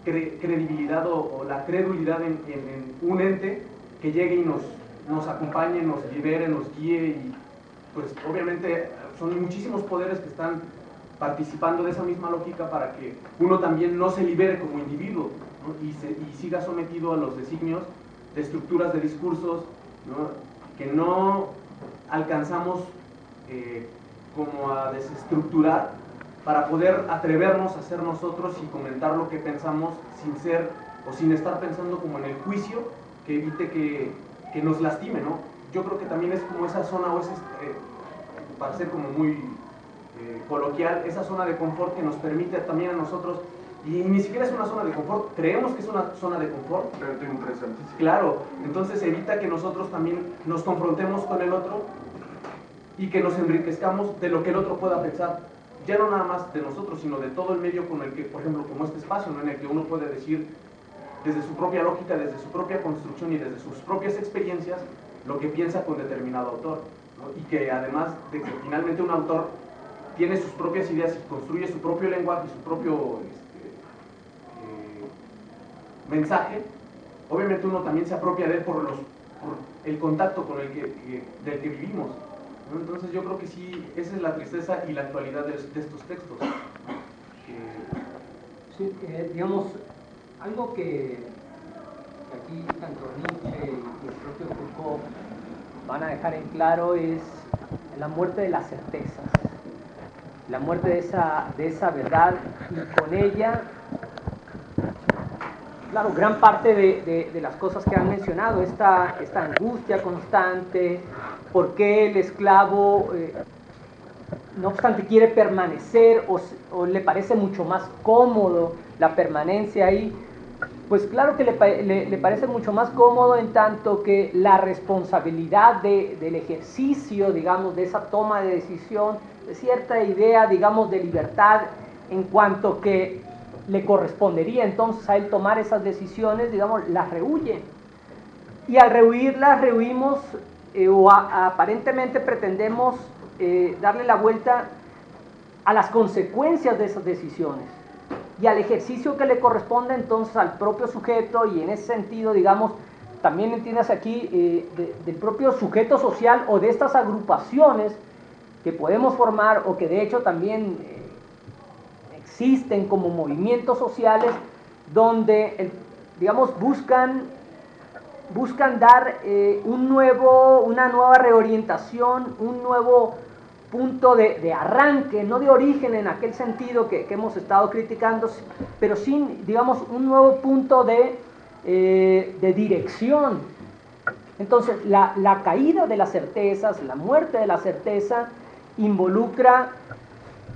credibilidad o la credulidad en un ente que llegue y nos acompañe, nos libere, nos guíe, y pues obviamente son muchísimos poderes que están participando de esa misma lógica para que uno también no se libere como individuo, ¿no? y siga sometido a los designios de estructuras de discursos, ¿no? Que no alcanzamos como a desestructurar para poder atrevernos a ser nosotros y comentar lo que pensamos sin ser o sin estar pensando como en el juicio que evite que nos lastime, ¿no? Yo creo que también es como esa zona, o ese, para ser como muy coloquial, esa zona de confort que nos permite también a nosotros, y ni siquiera es una zona de confort, creemos que es una zona de confort, pero es interesantísimo. Claro, entonces evita que nosotros también nos confrontemos con el otro y que nos enriquezcamos de lo que el otro pueda pensar, ya no nada más de nosotros, sino de todo el medio con el que, por ejemplo, como este espacio, ¿no? En el que uno puede decir desde su propia lógica, desde su propia construcción y desde sus propias experiencias lo que piensa con determinado autor, ¿no? Y que además de que finalmente un autor tiene sus propias ideas y construye su propio lenguaje, su propio mensaje, obviamente uno también se apropia de él por el contacto con del que vivimos, ¿no? Entonces yo creo que sí, esa es la tristeza y la actualidad de estos textos. Sí, digamos, algo que aquí tanto Nietzsche y el propio Foucault van a dejar en claro es la muerte de las certezas, la muerte de esa verdad, y con ella, claro, gran parte de las cosas que han mencionado, esta angustia constante, por qué el esclavo, no obstante, quiere permanecer o le parece mucho más cómodo la permanencia ahí. Pues claro que le parece mucho más cómodo en tanto que la responsabilidad del ejercicio, digamos, de esa toma de decisión, de cierta idea, digamos, de libertad, en cuanto que le correspondería entonces a él tomar esas decisiones, digamos, las rehuye. Y al rehuirlas, rehuimos, aparentemente pretendemos darle la vuelta a las consecuencias de esas decisiones y al ejercicio que le corresponde entonces al propio sujeto, y en ese sentido, digamos, también entiendas aquí del propio sujeto social o de estas agrupaciones que podemos formar o que de hecho también existen como movimientos sociales donde, digamos, buscan dar una nueva reorientación, un nuevo punto de arranque, no de origen en aquel sentido que hemos estado criticando, pero sí, digamos, un nuevo punto de dirección. Entonces, la caída de las certezas, la muerte de la certeza, involucra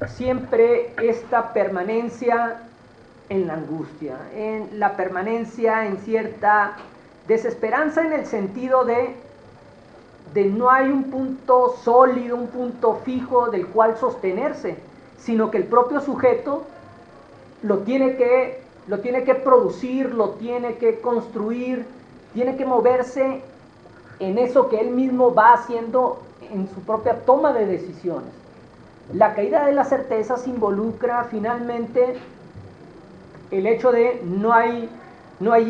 siempre esta permanencia en la angustia, en la permanencia en cierta desesperanza, en el sentido de no hay un punto sólido, un punto fijo del cual sostenerse, sino que el propio sujeto lo tiene que producir, lo tiene que construir, tiene que moverse en eso que él mismo va haciendo en su propia toma de decisiones. La caída de las certezas involucra finalmente el hecho de no hay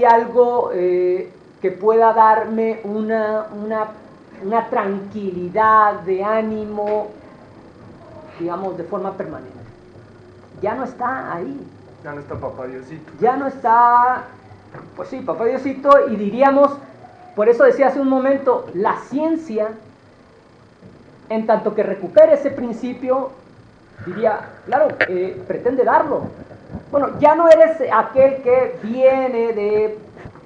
algo que pueda darme una tranquilidad de ánimo, digamos, de forma permanente. Ya no está ahí. Ya no está Papá Diosito. Ya no está, pues sí, Papá Diosito, y diríamos, por eso decía hace un momento, la ciencia, en tanto que recupere ese principio, diría, claro, pretende darlo. Bueno, ya no eres aquel que viene de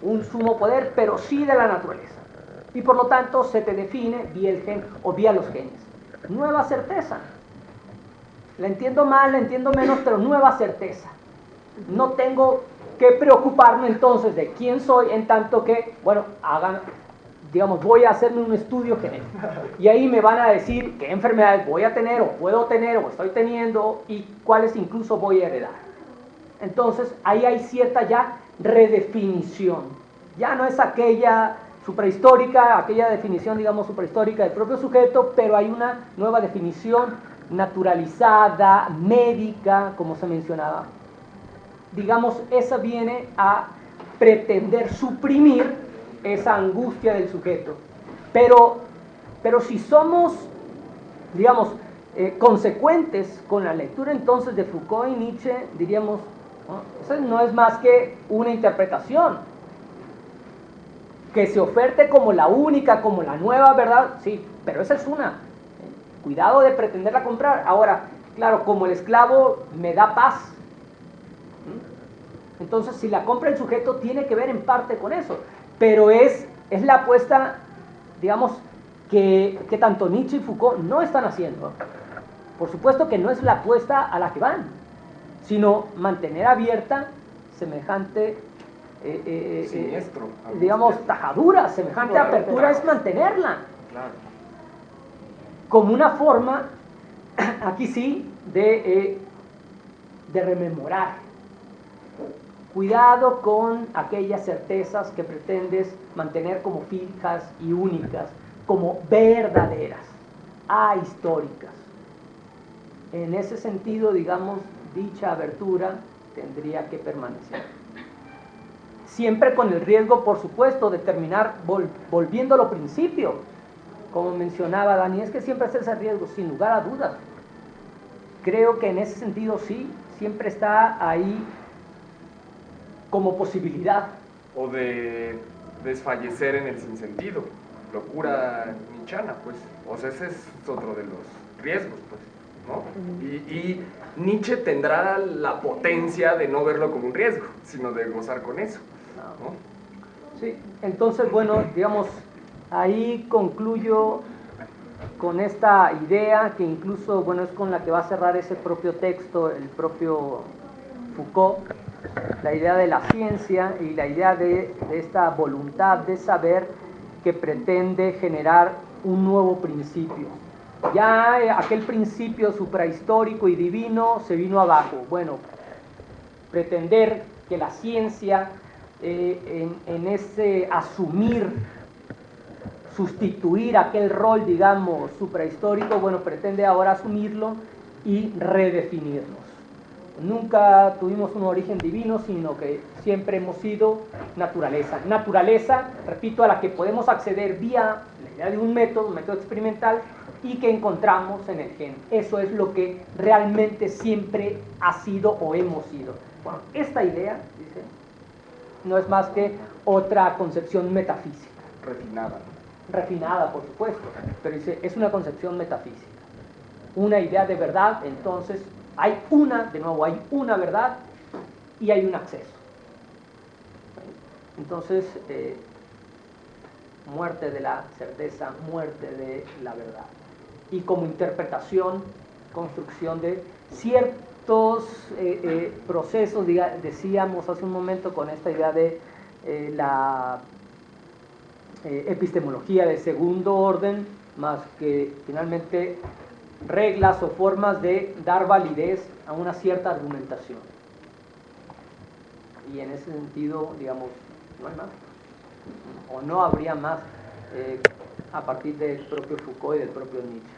un sumo poder, pero sí de la naturaleza. Y por lo tanto se te define vía el gen o vía los genes. Nueva certeza. La entiendo más, la entiendo menos, pero nueva certeza. No tengo que preocuparme entonces de quién soy, en tanto que, bueno, voy a hacerme un estudio genético. Y ahí me van a decir qué enfermedades voy a tener, o puedo tener, o estoy teniendo, y cuáles incluso voy a heredar. Entonces, ahí hay cierta ya redefinición. Ya no es aquella suprahistórica, aquella definición, digamos, suprahistórica del propio sujeto, pero hay una nueva definición naturalizada, médica, como se mencionaba. Digamos, esa viene a pretender suprimir esa angustia del sujeto. Pero si somos, digamos, consecuentes con la lectura entonces de Foucault y Nietzsche, diríamos, eso no es más que una interpretación. Que se oferte como la única, como la nueva verdad, sí, pero esa es una. Cuidado de pretenderla comprar. Ahora, claro, como el esclavo me da paz. Entonces, si la compra el sujeto, tiene que ver en parte con eso. Pero es la apuesta, digamos, que tanto Nietzsche y Foucault no están haciendo. Por supuesto que no es la apuesta a la que van, sino mantener abierta semejante, siniestro, digamos, tajadura, semejante apertura es mantenerla. Claro. Como una forma, aquí sí, de rememorar. Cuidado con aquellas certezas que pretendes mantener como fijas y únicas, como verdaderas, ahistóricas. En ese sentido, digamos, dicha abertura tendría que permanecer. Siempre con el riesgo, por supuesto, de terminar volviendo a lo principio. Como mencionaba Dani, es que siempre es ese riesgo, sin lugar a dudas. Creo que en ese sentido sí, siempre está ahí como posibilidad. O de desfallecer en el sinsentido, locura nichana, pues. O sea, ese es otro de los riesgos, pues, ¿no? Y Nietzsche tendrá la potencia de no verlo como un riesgo, sino de gozar con eso, ¿no? Sí, entonces, bueno, digamos, ahí concluyo con esta idea que incluso, bueno, es con la que va a cerrar ese propio texto, el propio Foucault, la idea de la ciencia y la idea de esta voluntad de saber que pretende generar un nuevo principio. Ya aquel principio suprahistórico y divino se vino abajo. Bueno, pretender que la ciencia en ese asumir, sustituir aquel rol, digamos, suprahistórico, bueno, pretende ahora asumirlo y redefinirnos. Nunca tuvimos un origen divino, sino que siempre hemos sido naturaleza. Naturaleza, repito, a la que podemos acceder vía la idea de un método experimental, y que encontramos en el gen. Eso es lo que realmente siempre ha sido o hemos sido. Bueno, esta idea, dice, no es más que otra concepción metafísica. Refinada. Refinada, por supuesto, pero dice, es una concepción metafísica. Una idea de verdad, entonces, hay una verdad y hay un acceso. Entonces, muerte de la certeza, muerte de la verdad. Y como interpretación, construcción de ciertos procesos, decíamos hace un momento con esta idea de la epistemología de segundo orden, más que finalmente reglas o formas de dar validez a una cierta argumentación. Y en ese sentido, digamos, no hay más. o no habría más a partir del propio Foucault y del propio Nietzsche.